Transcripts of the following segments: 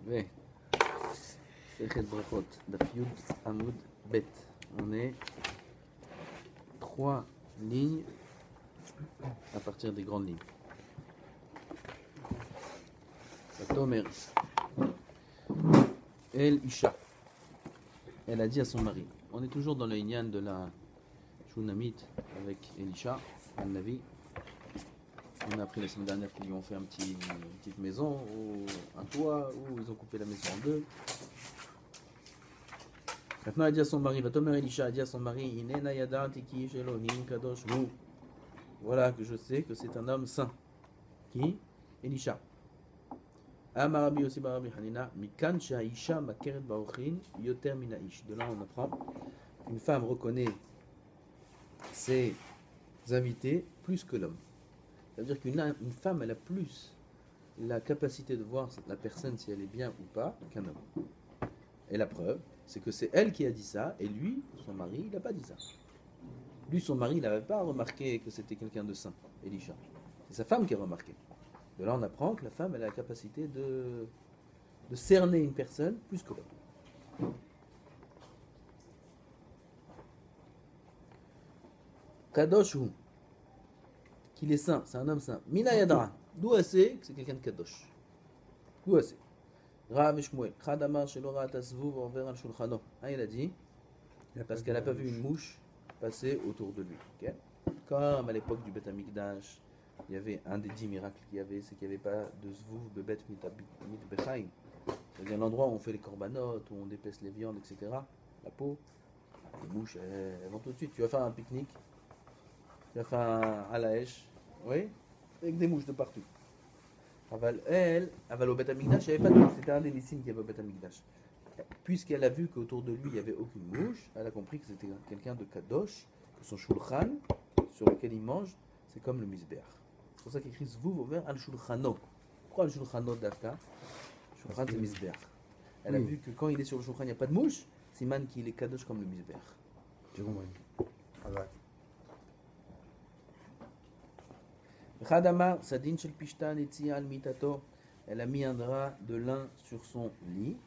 Oui. Sechet Brachot, Daf Yud Amud Bet. On est 3 lignes à partir des grandes lignes. Tomer. El Isha. Elle a dit à son mari. On est toujours dans le Inyan de la Shunamite avec Elisha, un Navi. On a appris la semaine dernière qu'ils lui ont fait une petite maison, ou un toit, ou ils ont coupé la maison en deux. Maintenant, elle dit à son mari, Vatomer Elisha a dit à son mari, Inena yadati ki shelohim kadosh hu. Voilà que je sais que c'est un homme saint. Qui? Elisha. Amarabi aussi barabi hanina, mikan sha'isha makeret ba'ochin yoter minaish. De là, on apprend qu'une femme reconnaît ses invités plus que l'homme. Ça veut dire qu'une femme, elle a plus la capacité de voir la personne si elle est bien ou pas qu'un homme. Et la preuve, c'est que c'est elle qui a dit ça, et lui, son mari, il n'a pas dit ça. Lui, son mari, il n'avait pas remarqué que c'était quelqu'un de saint, Elisha. C'est sa femme qui a remarqué. De là, on apprend que la femme, elle a la capacité de cerner une personne plus que l'homme. Kadoshu, qu'il est saint, c'est un homme saint. Mina Yadra, d'où elle sait que c'est quelqu'un de Kadosh? D'où elle sait? Rav Shmuel, Khadamar Shelora Tasvuv Over al Shulchano. Il a dit, parce qu'elle n'a pas vu une mouche passer autour de lui. Okay? Comme à l'époque du Beth Amikdash, il y avait un des 10 miracles qu'il y avait, c'est qu'il n'y avait pas de Zvuv Bebet Mit Bechaim. C'est-à-dire l'endroit où on fait les corbanotes, où on dépaisse les viandes, etc. La peau, les mouches, elles vont tout de suite. Tu vas faire un pique-nique, tu vas faire un halaèche, oui, avec des mouches de partout. Elle, au Beth Amikdash, il n'y avait pas de mouche. C'était un des signes qu'il y avait au Beth Amikdash. Puisqu'elle a vu qu'autour de lui, il n'y avait aucune mouche, elle a compris que c'était quelqu'un de Kadosh, que son shulchan, sur lequel il mange, c'est comme le misbeach. C'est pour ça qu'il écrit Zvuv over al shulchano. Pourquoi al shulchano d'Afka? Shulchan, c'est misbeach. Elle a vu que quand il est sur le shulchan, il n'y a pas de mouche, c'est man qu'il est Kadosh comme le misbeach. J'ai compris. Ah ouais. Khadamar, Sadin shel Pishtan etzi al mitato. Elle a mis un drap de lin sur son lit.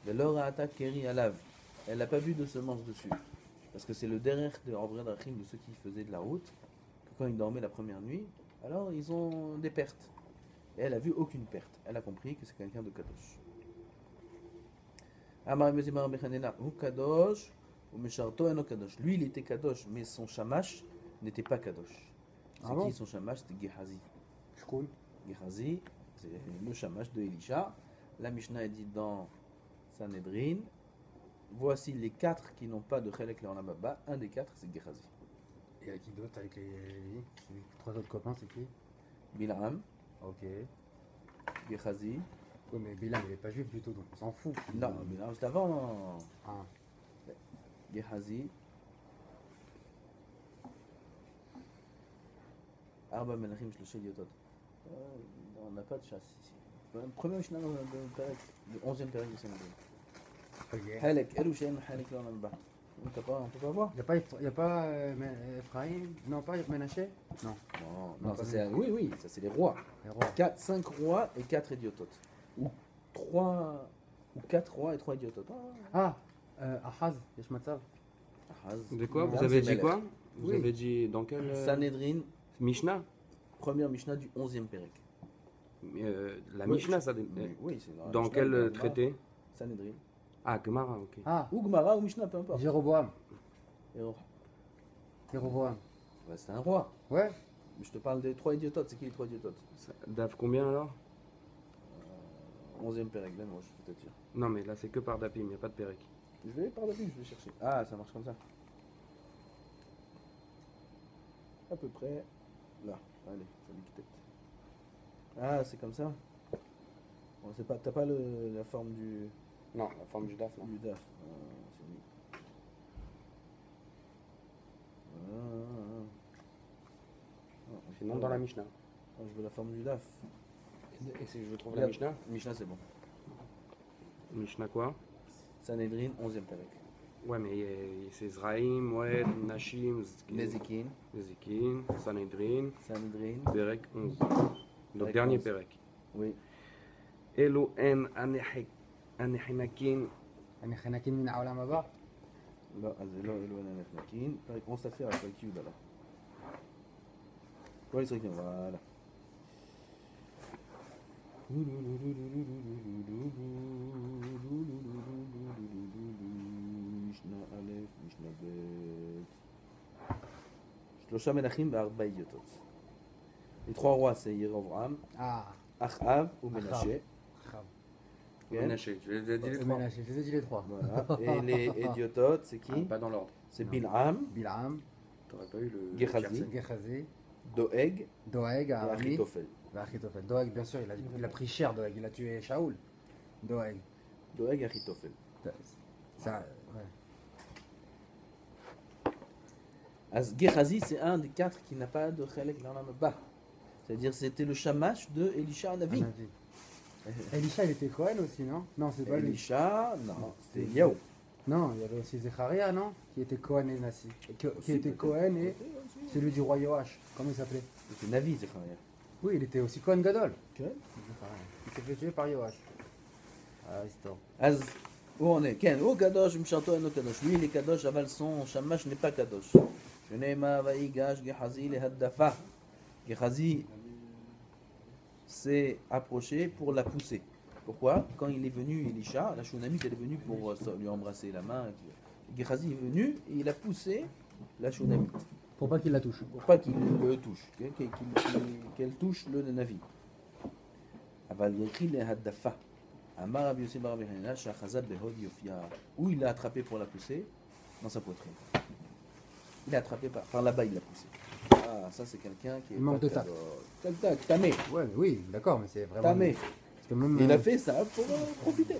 Velorata keri alav. Elle n'a pas vu de semence dessus. Parce que c'est le derrière de Orvred Rachim de ceux qui faisaient de la route. Que quand ils dormaient la première nuit, alors ils ont des pertes. Et elle a vu aucune perte. Elle a compris que c'est quelqu'un de Kadosh. Amar Mezimar Bechanena, ou Kadosh, ou Mesharto eno Kadosh. Lui, il était Kadosh, mais son shamash n'était pas Kadosh. C'est qui son shamash? C'était Gehazi. Shkoun. Gehazi, c'est le shamash de Elisha. La Mishnah est dit dans Sanhedrin, voici les 4 qui n'ont pas de Chelek Leolam Haba. Un des 4, c'est Gehazi. Et avec qui d'autre? Avec les 3 autres copains, c'est qui? Bil'am, Ok. Gehazi. Oui, mais Bilam, il n'est pas juif du tout, donc on s'en fout. Non, Bil'am, c'est avant. Ah. Gehazi. Arba Melachim Shloshé Yotot. On n'a pas de chasse ici. Premier Mishnah de le 11e période du Sanhedrin. Ok. Halek, Elou Shem Halek Leolam Haba. On ne peut pas voir. Il n'y a pas Ephraim? Non, pas Ménaché? Non. Non, ça c'est, oui, ça c'est les rois. Les rois. 5 rois et 4 idiototes. Ou 4 rois et 3 idiototes. Ahaz, Yeshmatzav. Ahaz. De quoi? Vous Là, avez c'est dit quoi? Melech. Vous Oui. avez dit dans quel Sanhedrin, Mishnah? première Mishnah du 11e Pérec. La Oui, Mishnah, ça. Oui, c'est la Dans Mishnah, quel Gemara, traité? Sanhedrin. Ah, Gemara, ok. Ah, Ou Gemara ou Mishnah, peu importe. Jéroboam. Et Jéroboam. ouais, c'est un roi. Ouais. Mais je te parle des 3 idiototes. C'est qui les 3 idiototes? Daf combien alors? 11e Pérec, ben moi je peux te dire. Non, mais là c'est que par Dapim, il n'y a pas de Pérec. Je vais par là-dessus, je vais chercher. Ah, ça marche comme ça. À peu près là. Allez, ça dictate. Ah, c'est comme ça. Bon, c'est pas, t'as pas la forme du Non, la forme du Daf, non. DAF. C'est lui. Sinon dans la Mishnah. Je veux la forme du DAF. Et si je trouve la Mishnah? Mishnah, c'est bon. Mishnah quoi? Sanhedrin, 11e Pérec. Ouais, mais c'est Zraïm, Moed, Nashim, Nezikin, Nezikin, Sanhedrin, Sanhedrin. Pérec 11. Le Pérec dernier 11. Pérec. Oui. Elo en Anehinakin. אני חנקים מן העולם הבא. לא, אז זה לא אלוהינו הנחנקים. פרק on s'affaire à פרק י' alors. כל ישראל כן, וואלה. משנה א', משנה ב'. שלושה מלכים וארבע אידיוטות. Les trois rois, c'est Yéroboam, Achav ou Ménaché. Bien. Ménaché, je les ai dit les trois. Ménaché, je les ai dit les trois. Voilà. Et les idiototes, c'est qui? Pas dans l'ordre. C'est Bilham, Bilham, T'aurais pas eu le. Gehazi, tiercé. Gehazi, Doeg Doeg, et Arami, Achitophel. Achitophel. Doeg, bien sûr, il a pris cher, Doeg, il a tué Shaoul. Doeg. Doeg et Achitophel. Ça, ouais. Az Gehazi, c'est un des quatre qui n'a pas de Chelek dans la Mabah. C'est-à-dire, c'était le shamash de Elisha Navi. Elisha, il était Cohen aussi, non? Non, c'est pas lui. Elisha, non, c'était Yahou. Non, il y avait aussi Zecharia, non? Qui était Cohen et Nassi. Qui était Cohen et celui du roi Yoash. Comment il s'appelait? C'était Navi, Zecharia. Oui, il était aussi Cohen Gadol. כן. Il s'est fait tuer par Yoash. Ah, histoire. אז הוא עונה, כן, הוא קדוש ומשרתו אינו קדוש. lui il est קדוש, אבל son shamash n'est pas קדוש. שנאמר ויגש גחזי להדפה. Gehazi s'est approché pour la pousser. Pourquoi? Quand il est venu, Elisha, la Shunamite, elle est venue pour lui embrasser la main. Gehazi est venu et il a poussé la Shunamite. Pour pas qu'il la touche. Pour pas qu'il le touche, qu'elle touche le Navi. אבל יתחיל להדפה. אמר רבי יוסי בר רבי חנינא שאחזה בהוד יופייה. Où il l'a attrapé pour la pousser? Dans sa poitrine. Il l'a attrapé par là-bas, il l'a poussé. Ah, ça c'est quelqu'un qui est. Il manque de tact. Tac, tamé. Ouais, mais oui, d'accord, mais c'est vraiment. Tamé. Parce que même, Il a fait ça pour profiter.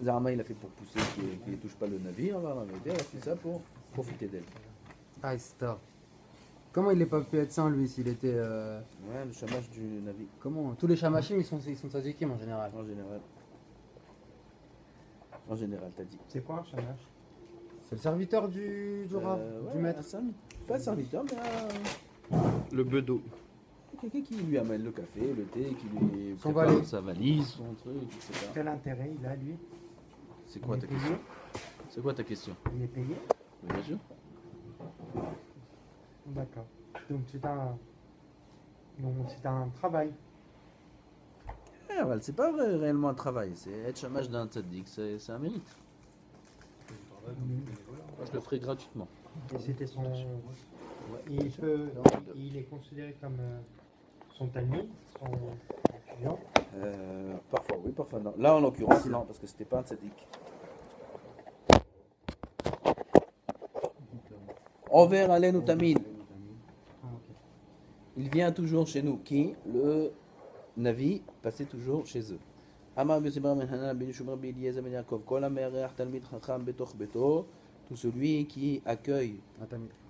Zarma, il a fait pour pousser qu'il ne touche pas le navire. Il a fait ça pour profiter d'elle. Ah, histoire. Comment il n'est pas pu être saint lui s'il était. Ouais, le chamash du navire. Comment? Tous les chamachim ils sont tzadikim en général. En général. En général, t'as dit. C'est quoi un shamash? C'est le serviteur du Rav, du maître. Pas serviteur, mais Le bedeau. quelqu'un qui lui amène le café, le thé, qui lui Son prépare valet. sa valise, son truc, etc. Quel intérêt il a lui? C'est quoi Il ta est payé? question? C'est quoi ta question? Il est payé? Oui, bien sûr. D'accord. Donc c'est un travail. Voilà, c'est pas réellement un travail, c'est être chamash d'un tzaddik, c'est un mérite. Moi, je le ferai gratuitement. Et c'était son. Il est considéré comme son talmid, son étudiant. Parfois oui, parfois non. Là en l'occurrence non, parce que c'était pas un tzaddik. Over alenu tamid. Ah, ok. Il vient toujours chez nous. Qui? Le Navi passait toujours chez eux. Amar Rabbi Yossi bar Hanan ben Yeshua Rabbi Eliezer ben Yaakov. Kol hamereach talmid chacham betoch beto. Tout celui qui accueille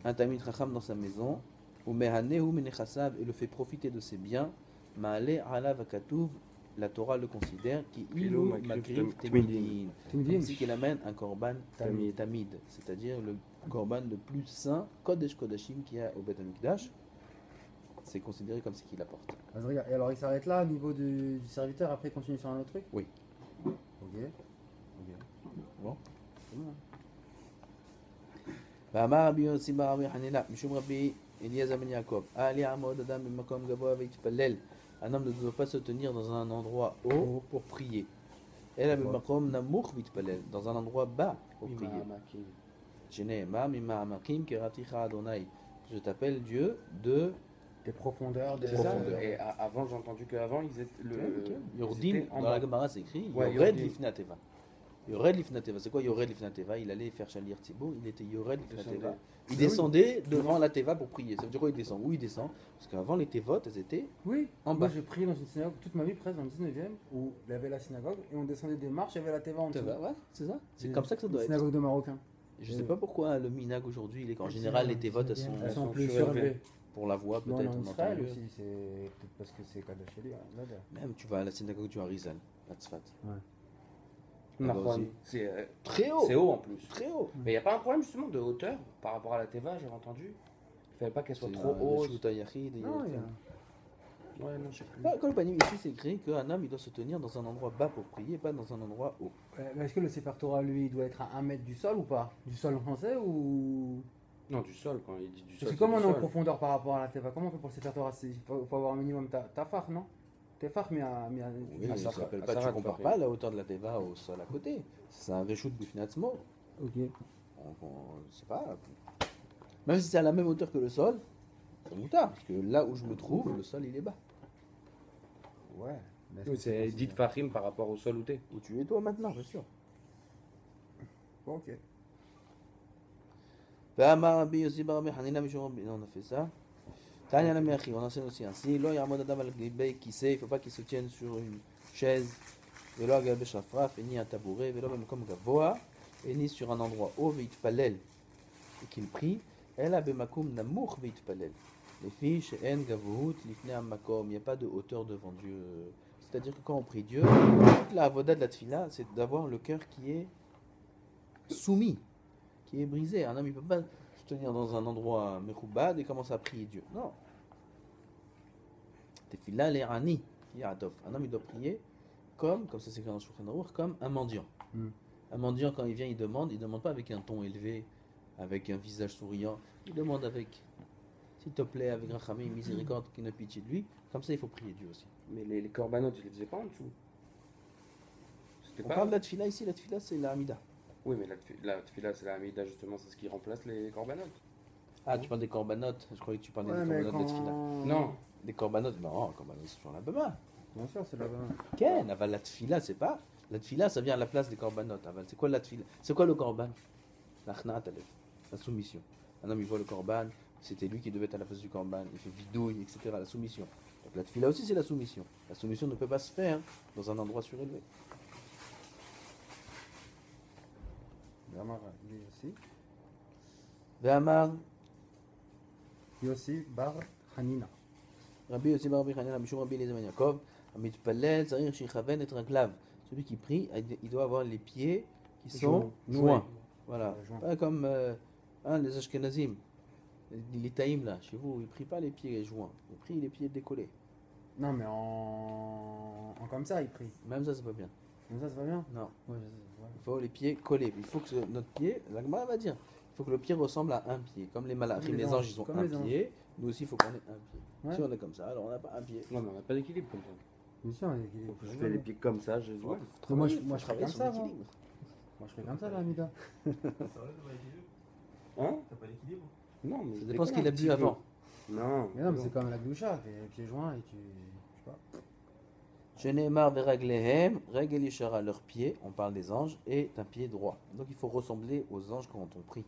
un talmid chacham dans sa maison, ou mehanehu menechasav, et le fait profiter de ses biens, ma'ale alav akatuv, la Torah le considère qui ilu makriv temidin, comme si qu'il amène un korban tamid, c'est-à-dire le korban le plus saint, kodesh kodashim qu'il y a au Beth Amikdash, c'est considéré comme ce qu'il apporte. Et alors il s'arrête là au niveau du serviteur, après il continue sur un autre truc? Oui. Ok. Bon. ואמר רבי יוסי בר רבי חנינא משום רבי אליעזר בן יעקב אל יעמוד אדם במקום גבוה ויתפלל. Un homme ne doit pas se tenir dans un endroit haut pour prier. אלא במקום נמוך ויתפלל, dans un endroit bas pour prier. שנאמר ממעמקים קראתיך אדוני. Je t'appelle Dieu de Des profondeurs, des C'est ça. Et avant, j'ai entendu qu'avant, ils étaient. Yordin, dans la Gemara c'est écrit Ouais, Yored Yordin. Lifnateva. Yored Lifnateva, c'est quoi Yored Lifnateva? Il allait faire Shalir Tzibour, il était Yored Lifnateva. Il descendait devant la Teva pour prier. Ça veut dire quoi il descend? Où il descend? Parce qu'avant les Tevot, elles étaient Oui, en moi bas. j'ai prié dans une synagogue toute ma vie presque dans le 19e où il y avait la synagogue et on descendait des marches, il y avait la Teva en dessous. Teva, ouais, c'est ça. C'est comme ça que ça doit Une être. synagogue de Marocains. Je sais pas pourquoi le minag aujourd'hui, il est qu'en général les Tevot elles Elles sont sont plus surélevées. surélevées. Pour la voix Non, peut-être. en on entend Israël mieux. aussi, c'est peut-être parce que c'est Kadosh Eli, là-bas. Même tu vas à la synagogue du Harizal, à Tzfat. Nahon. C'est Très haut. c'est haut en plus. Très haut. Mais il n'y a pas un problème justement de hauteur par rapport à la Teva, j'ai entendu. Il ne fallait pas qu'elle soit trop haute. Shuta Yachid, Non, il y a... Ouais, non, je sais plus. Quand le panim ici, c'est écrit qu'un homme il doit se tenir dans un endroit bas pour prier, pas dans un endroit haut. Mais est-ce que le Sefer Torah, lui, il doit être à 1 mètre du sol ou pas? Du sol français ou. Non, du sol, quand il dit du sol. Parce que c'est comment on du est en sol. profondeur par rapport à la Teva? Comment on fait pour le Sefer Torah? Il faut avoir un minimum tafar, non? Tefar, mais à. Oui, Ah, ça ça s'appelle va- pas, ça tu va compares te pas la hauteur de la teva au sol à côté. C'est un reshoot bifnatzmo. Ok. C'est pas. Même si c'est à la même hauteur que le sol, c'est moutard, parce que là où je me trouve, le sol il est bas. Ouais. Mais est-ce Oui, que c'est dit considéré- Fahim par rapport au sol où t'es. Où tu es toi maintenant, bien sûr. Bon, ok. Ve'amar Rabbi Yossi bar Rabbi Hanina mishum Rabbi- Non, on a fait ça. Tanya la Meachi, on enseigne aussi ainsi. Lo yamod adam al gibei kissei, il ne faut pas qu'il se tienne sur une chaise. Velo al gabe shafraf, et ni un tabouret, velo b'makom gavoa, et ni sur un endroit haut, ve'itpalel, et qu'il prie. Ela b'makum namuch ve'itpalel. Les filles, she'en gavohut lifnei hamakom, il n'y a pas de hauteur devant Dieu. C'est-à-dire que quand on prie Dieu, toute la avoda de la tfila, c'est d'avoir le cœur qui est soumis, qui est brisé. Un homme, il ne peut pas se tenir dans un endroit mechoubad et commencer à prier Dieu. Non. Tefila l'erani, ya'atov. Un homme, il doit prier comme ça c'est écrit dans Shulchan Aruch, comme un mendiant. Hmm. Un mendiant, quand il vient, il demande pas avec un ton élevé, avec un visage souriant. Il demande avec, s'il te plaît, avec rachamim, miséricorde, qui ne pitié de lui. Comme ça, il faut prier Dieu aussi. Mais les corbanotes, ils les faisaient pas en dessous. C'était On pas. parle de la tefila ici, la tefila c'est la Hamida. Oui, mais la tefila, c'est la Hamida, justement, c'est ce qui remplace les corbanotes. Ah, tu parles des corbanotes, je croyais que tu parlais Ouais, des mais corbanotes de tefila. Non. Des corbanotes, non, corbanotes c'est sur la bama. Bien sûr, c'est là-bas. Ken, aval la tefila, c'est pas. La tefila, ça vient à la place des corbanotes. Aval, c'est quoi la tefila? C'est quoi le korban? L'achnat alef, la soumission. Un homme, il voit le korban, c'était lui qui devait être à la place du korban, il fait vidouille, etc. La soumission. Donc la tefila aussi, c'est la soumission. La soumission ne peut pas se faire dans un endroit surélevé. Amar, lui aussi. Ve'amar, Lui aussi, Bar Hanina. Rabbi Yossi bar Rabbi Hanina, Mishum Rabbi Eliezer ben Yaakov, Amitpalel, Tzarich Shichaven et Raglav. Celui qui prie, il doit avoir les pieds qui sont joints. Voilà. Joints. Pas comme les Ashkenazim, les Litaïm là, chez vous, ils prient pas les pieds joints, ils prient les pieds décollés. Non, mais en comme ça, il prie. Même ça, c'est pas bien. Comme ça va bien? Non, Ouais, il faut les pieds collés. Il faut que notre pied, la Gemara va dire, il faut que le pied ressemble à un pied. Comme les malachim, Comme les les anges, anges, ils ont comme un les anges. pied. Nous aussi, il faut qu'on ait un pied. Ouais. Si on est comme ça, alors on n'a pas un pied. Non, mais on n'a pas d'équilibre comme ça. Bien sûr, il est. Je fais les pieds comme ça, je vois. Mais moi, je Faut fais travailler comme sur ça, moi. l'équilibre. Moi, je fais comme ça, la Hamida. Hein? T'as pas d'équilibre? Non, mais Ça dépend ce qu'il a bu avant. Non. Mais non, mais c'est comme la gloucha, t'es les pieds joints et tu. Je sais pas. Shenemar veraglehem, regel yishara, leurs pieds, on parle des anges, est un pied droit. Donc il faut ressembler aux anges quand on prie.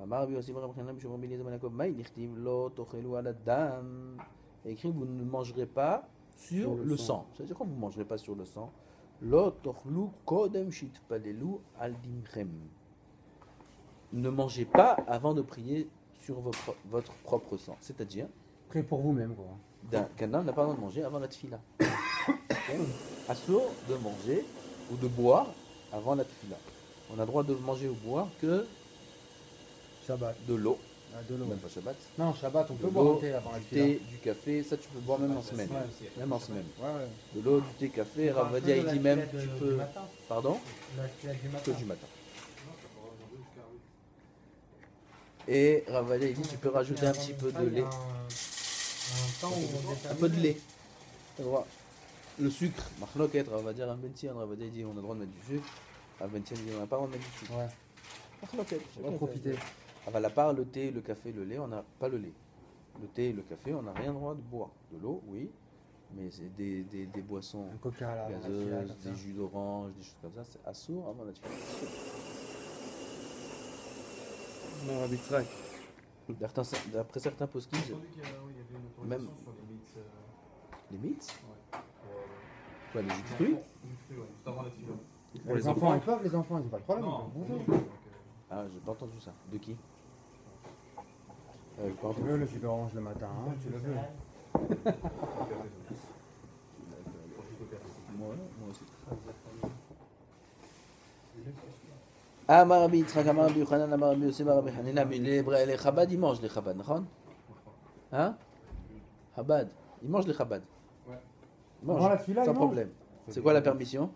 Amar Rabbi Yossi bar Rabbi Hanina, Mishum Rabbi Eliezer ben Yaakov, Maï nichtiv lo tochelu ala dam. Il est écrit, vous ne mangerez pas sur le sang. C'est-à-dire quand vous ne mangerez pas sur le sang, lo tochlu kodem shitpalelu al dimchem. Ne mangez pas avant de prier sur votre propre sang. C'est-à-dire, Prie pour vous-même, quoi. qu'un homme n'a pas le droit de manger avant la tefila. Assourd de manger ou de boire avant la tefila. On a le droit de manger ou boire que Shabbat. de l'eau, Ah, de l'eau. même pas Shabbat. Non, Shabbat, on De peut boire l'eau, un thé avant la du fila. thé, du café, ça tu peux boire même en semaine. Ouais. Même en semaine. Ouais, ouais. De l'eau, du thé, café, Ravadia il dit même tu peux. Du matin. Pardon? La fila du Que matin. du matin. Et Ravadia il dit tu peux rajouter un petit peu de lait. Un temps où on Un peu de lait. T'as le droit. Le sucre, Machloket, Ravadia, Rambentian, Ravadia il dit on a le droit de mettre du sucre. Rambentian dit on n'a pas le droit de mettre du sucre. Ouais. Machloket, On va profiter. À la part le thé, le café, le lait, on n'a pas le lait. Le thé et le café, on n'a rien le droit de boire. De l'eau, oui, mais c'est des boissons Un coca là. gazeuses, des jus d'orange, des choses comme ça, c'est assourd avant la tefila. Non, Rabbi Tzrak. D'après certains poskim, J'ai entendu qu'il y avait une autorisation Même- sur les mythes. les mythes, Ouais. quoi, les jus de fruits. Du fruit, ouais, juste avant la fila. Pour Les les enfants, ils peuvent, les enfants, ils n'ont pas de problème, Non, ils peuvent pour bouffer. nous, donc, Ah, j'ai pas entendu ça. De qui j'ai pas Tu entendu. veux le jus d'orange le matin, hein, tu le veux. Moi aussi. Amar Rabbi Yitzchak, Amar Rabbi Yochanan, Amar Rabbi Yossi, Amar Rabbi Hanina, mais les Chabad, ils mangent les Chabad, נכון? Hein? Chabad, ils mangent les Chabad. mange. Avant la tefila, Sans il mange. problème. C'est quoi la permission?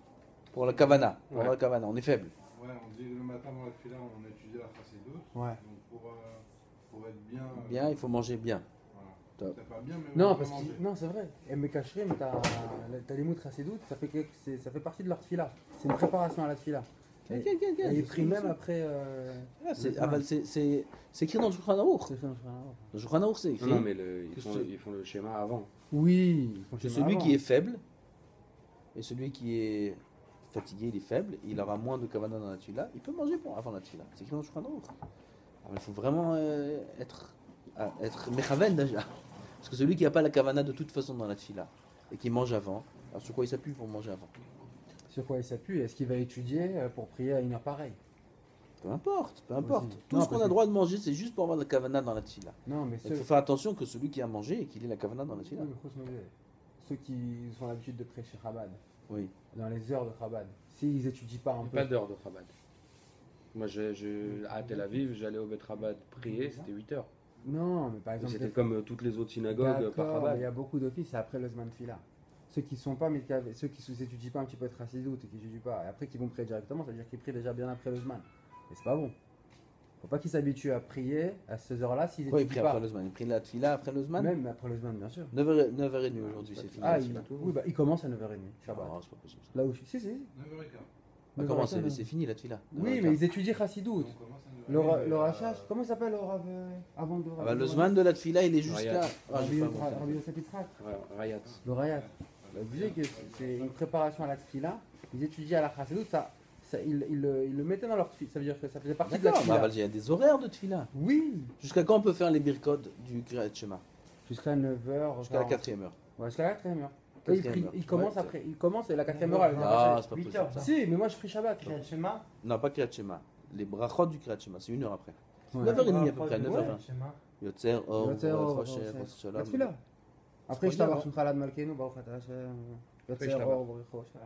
Pour la kavana. Pour Ouais. la kavana, on est faible. Ouais, on dit le matin avant la fila, on a étudié la chassidoute. Ouais. Donc pour être bien. Bien, il faut manger bien. Voilà. Top. Peut-être pas bien, mais Non, on peut parce manger. que non, c'est vrai. Et Mekashrim, t'as les moutres assez doutes, ça fait partie de leur tefila. C'est une préparation à la tefila. Et il prie même après. Ah, c'est le ah, bah, Zman. c'est écrit dans le Shulchan Aruch. C'est fait un frère. Dans le Shulchan Aruch, c'est écrit Non, mais que ils font le schéma avant. Oui, ils font que le celui avant. qui est faible et celui qui est fatigué, il est faible, il aura moins de kavana dans la tefila, il peut manger bon avant la tefila. C'est écrit dans le Shulchan Aruch. Alors, il faut vraiment être mechaven déjà. Parce que celui qui n'a pas la kavana de toute façon dans la tefila et qui mange avant, alors sur quoi il s'appuie pour manger avant? Sur quoi il s'appuie? Est-ce qu'il va étudier pour prier à une heure pareille? Peu importe, peu importe. Aussi. Tout Non, ce qu'on parce a que- droit de manger, c'est juste pour avoir la kavana dans la tefila. Non, mais Il faut faire attention que celui qui a mangé et qu'il ait la kavana dans la tefila. ceux qui ont l'habitude de prier chez Chabad, Oui. dans les heures de Chabad, s'ils étudient pas un Il n'y a peu. pas d'heure de Chabad. Moi, à Tel Aviv, j'allais au Bet Chabad prier, c'était 8 heures. Non, mais par exemple. C'était des- comme toutes les autres synagogues par D'accord, mais il y Chabad. a beaucoup d'offices, c'est après le Zman Tefila. Ceux qui sont pas, mais ceux qui s'étudient pas un petit peu de Chassidoute et qui étudient pas, et après qui vont prier directement, ça veut dire qu'ils prient déjà bien après le Zman. Et c'est pas bon. Faut pas qu'ils s'habituent à prier à ces heures-là s'ils Pourquoi il prie étudient pas. après le Zman? Il prie la tefila après le Zman? Même après le Zman, bien sûr. 9h30 aujourd'hui, c'est fini. Ah, la tefila. oui, bah, il commence à 9h30, Shabbat. Ah, c'est pas possible. ça. Là où je suis. Si, si. 9h15. Ah, comment 9h15, c'est fini la tefila? Oui, mais ils étudient Chassidoute. On commence à 9h15. Le rachach, comment ça s'appelle le Rav avant de Ah bah, le Zman de la tefila, il est jusqu'à. Rayat. Ah, j'ai pas mon temps. Rabbi Yosef Yitzhak. Ouais, Rayat. Le Rayat. Bah, vous disiez que c'est une préparation à la tefila. Ils étudiaient à la Chassidoute, ils le mettaient dans leur tefila. Ça veut dire que ça faisait partie de la D'accord, bah, tefila. il y a des horaires de tefila. Oui. Jusqu'à quand on peut faire les birkot du Kriyat Shema? Jusqu'à 9h. Jusqu'à la 4e heure. Ouais, jusqu'à la 4e heure. Quatrième heure. Il commence Ouais, après. Il commence et la 4e heure, elle vient Ah, après. c'est pas 8 possible heures. ça. Si, mais moi je prie Shabbat. Kriyat Shema. Non, pas Kriyat Shema. Les brachot du Kriyat Shema, c'est 1 heure après. Ouais. 9h30 à peu Ouais, près, 9h20. Shema. Yotzer, Or, Yotzer, Or, Rocher, Rocher. Rosh La Shalom. tefila. Après, C'est je pas t'avais grave. son Khalad Malkeinu, Baruch Ata Hashem. Yotzer, Shabbat. Or, Baruch Rocher.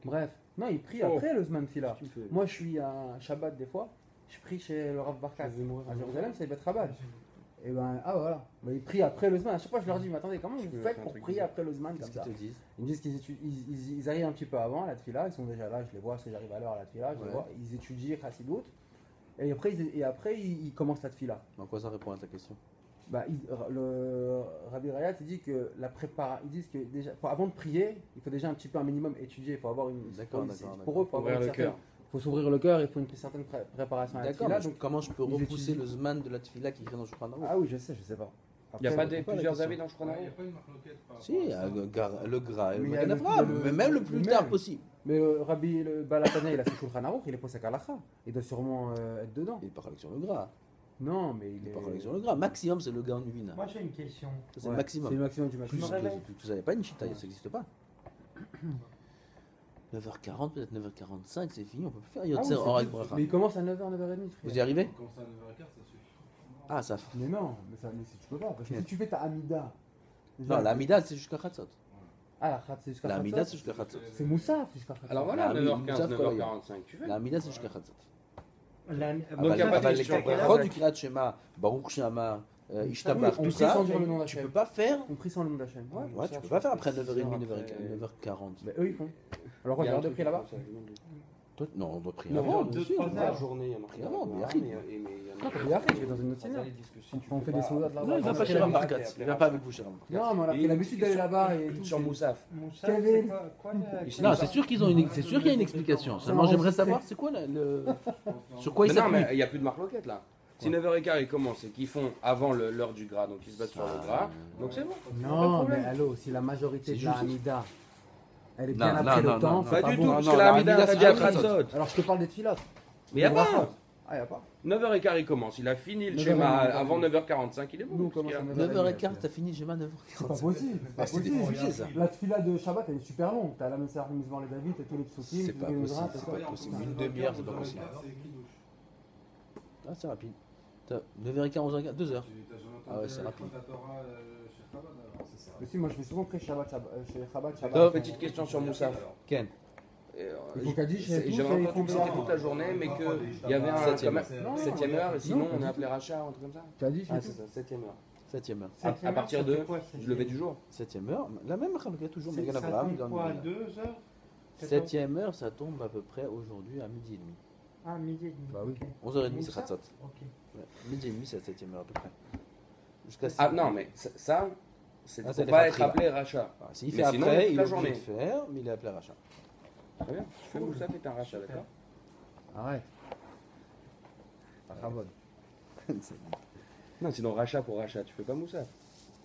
Bref. Non, il prie Oh. après le Zman Tefila. Moi, je suis à Shabbat des fois. Je prie chez le Rav Barkas. À Jérusalem, c'est Bet Chabad. Et ben, ah voilà. Bah, ils prient après le Zman. À chaque fois, je leur dis, mais attendez, comment vous peux faites faire un pour truc prier bizarre. après le Zman comme Qu'est-ce ça? qu'ils te disent? Ils me disent qu'ils arrivent un petit peu avant à la tefila, ils sont déjà là, je les vois, parce que j'arrive à l'heure à la tefila, je les Ouais. vois, ils étudient Chassidut, et après ils commencent la tefila. En quoi ça répond à ta question? Bah, le Rabbi Rayat, il dit que ils disent que déjà, avant de prier, il faut déjà un petit peu un minimum étudier, il faut avoir une. D'accord, faut- d'accord, Pour eux, il faut avoir Ouvrir une le certaine. cœur. Il faut s'ouvrir le cœur, il faut une certaine préparation à la D'accord, tefila. mais Donc, comment je peux ils repousser étudient. le Zman de la tefila qui est écrit dans le Shulchan Aruch? ah oui, je sais pas. Il n'y a Après, pas pas la plusieurs question. avis dans le Shulchan Il n'y a Aruch? pas une marloquette par rapport Si, à ça. le gras et le Mais il y a Magen le- Avraham, le- mais même le plus le tard même. possible. Mais le Rabbi le Balatania, il a fait Shulchan Aruch, il est posé à l'Acha, il doit sûrement être dedans. Il n'est pas correct sur le gras. Non, mais il Il n'est est. pas correct sur le gras. Maximum, c'est le gras en Uvina. Moi j'ai une question. Ça, c'est Ouais, le maximum. C'est le maximum du Plus, maximum. me réveille. vous n'avez pas une chita, ça n'existe pas. 9h40, peut-être 9h45, c'est fini, on peut plus faire Ah oui, Yotzer, c'est Or, plus. Bracha. Mais il commence à 9h, 9h30. Vous y arrivez? Comme ça à 9h15, ça suffit. Ah, ça. Mais non, mais si tu peux pas. Parce que Ok. si tu fais ta Amida. déjà- Non, la Mida, c'est jusqu'à Khatzot. Ah, la Khat, c'est jusqu'à La Khatzot. Mida, c'est jusqu'à Khatzot. C'est Moussaf jusqu'à Khatzot. Alors voilà, La 9h15, Moussaf, 9h45, tu fais. La Mida, c'est jusqu'à Khatzot. Donc, il y a Ah, pas de bah, les question. brachot du Kriyat Shema, Baruch Shama, Ishtabach, Oui, on tout prie ça, sans dire le nom tu d'Hachem. peux pas faire. On prie sans le nom d'Hachem. Ouais. Ouais, tu peux pas faire après 9h30, 9h40. Mais eux, ils font. Alors, regarde de prier là-bas. Toi, non, on doit prier Non, avant. mais bien deux, sûr. trois La journée, il y a marqué Pris avant, mais mais arrête. Non, t'as prié après, je vais dans une autre scénario. On fait des soldats là-bas. Non, il va pas chez Rav Barkat. Il va pas avec vous, cher Rav Barkat. Non, mais on a pris l'habitude d'aller là-bas et tout. Sur Moussaf. Moussa, Kevin. c'est quoi Non, c'est sûr qu'ils ont une, c'est sûr qu'il y a une explication. Seulement, j'aimerais savoir, c'est quoi sur quoi ils Mais non, mais s'appuient. il n'y a plus de marloquette là. Si 9h15 ils commencent et qu'ils font avant l'heure du gras, donc ils se battent sur le gras, donc c'est bon. Non, mais allô, si la majorité C'est de la juste. Hamida, elle est Non, bien non, après non, le temps, non, c'est Pas du bon. tout, non, parce non, que la la Hamida Hamida, t'as c'est dit à après Khatzot. Alors je te parle des filotes. Mais il n'y a pas. Ah, y a pas. 9h15 il commence, il a fini le 9h15, schéma avant 9h45, il est bon. Nous, on commence à 9h15, t'as fini Gemma C'est pas 9h45. possible. C'est pas Ah, c'est possible. diffusé, ça. La tefila de Shabbat, elle est super longue. T'as la même service devant les David, t'as tous les psukim, C'est tous pas les possible, Ezra, c'est tout ça. pas possible. Une demi-heure, c'est pas possible. C'est Kiddush. Ah, c'est rapide. 9h15, 11h15, 2h. Tu t'as jamais Ah ouais, entendu c'est rapide. ta Torah chez Chabad alors c'est ça. Mais si, moi je fais souvent près chez Chabbat. Donc, Shabbat. petite question sur Moussaf. Ken. Il faut qu'à dire, chez tous, J'avais ils entendu font que c'était bien. toute la journée, mais qu'il y avait un Septième comme- heure. Non, 7ème heure, et sinon non, on pas est du appelé rachat, un truc comme ça. Tu as dit, Ah, chez c'est ça, 7ème heure. Septième heure. À partir de quoi, du lever du jour. Septième heure, la même Hanouka toujours, C'est- Magan ça Avraham, tombe Gan quoi, Mila. 2 heures? Septième heure, ça tombe à peu près aujourd'hui à midi et demi. Ah, midi et demi. Bah oui. ok. 11h30, c'est Moussa Khatsot. Ok. Ouais. Midi et demi, c'est la septième heure à peu près. Jusqu'à Ah non, mais ça, c'est Ah, pour c'est pas les être Khatri, appelé rachat. Ah, s'il Mais fait sinon, après, toute il la est obligé journée. de faire, mais il est appelé rachat. Très bien. Je fais Moussa fait un rachat, d'accord. Arrête. Rachabod. Non, sinon rachat pour rachat, tu fais pas Moussa.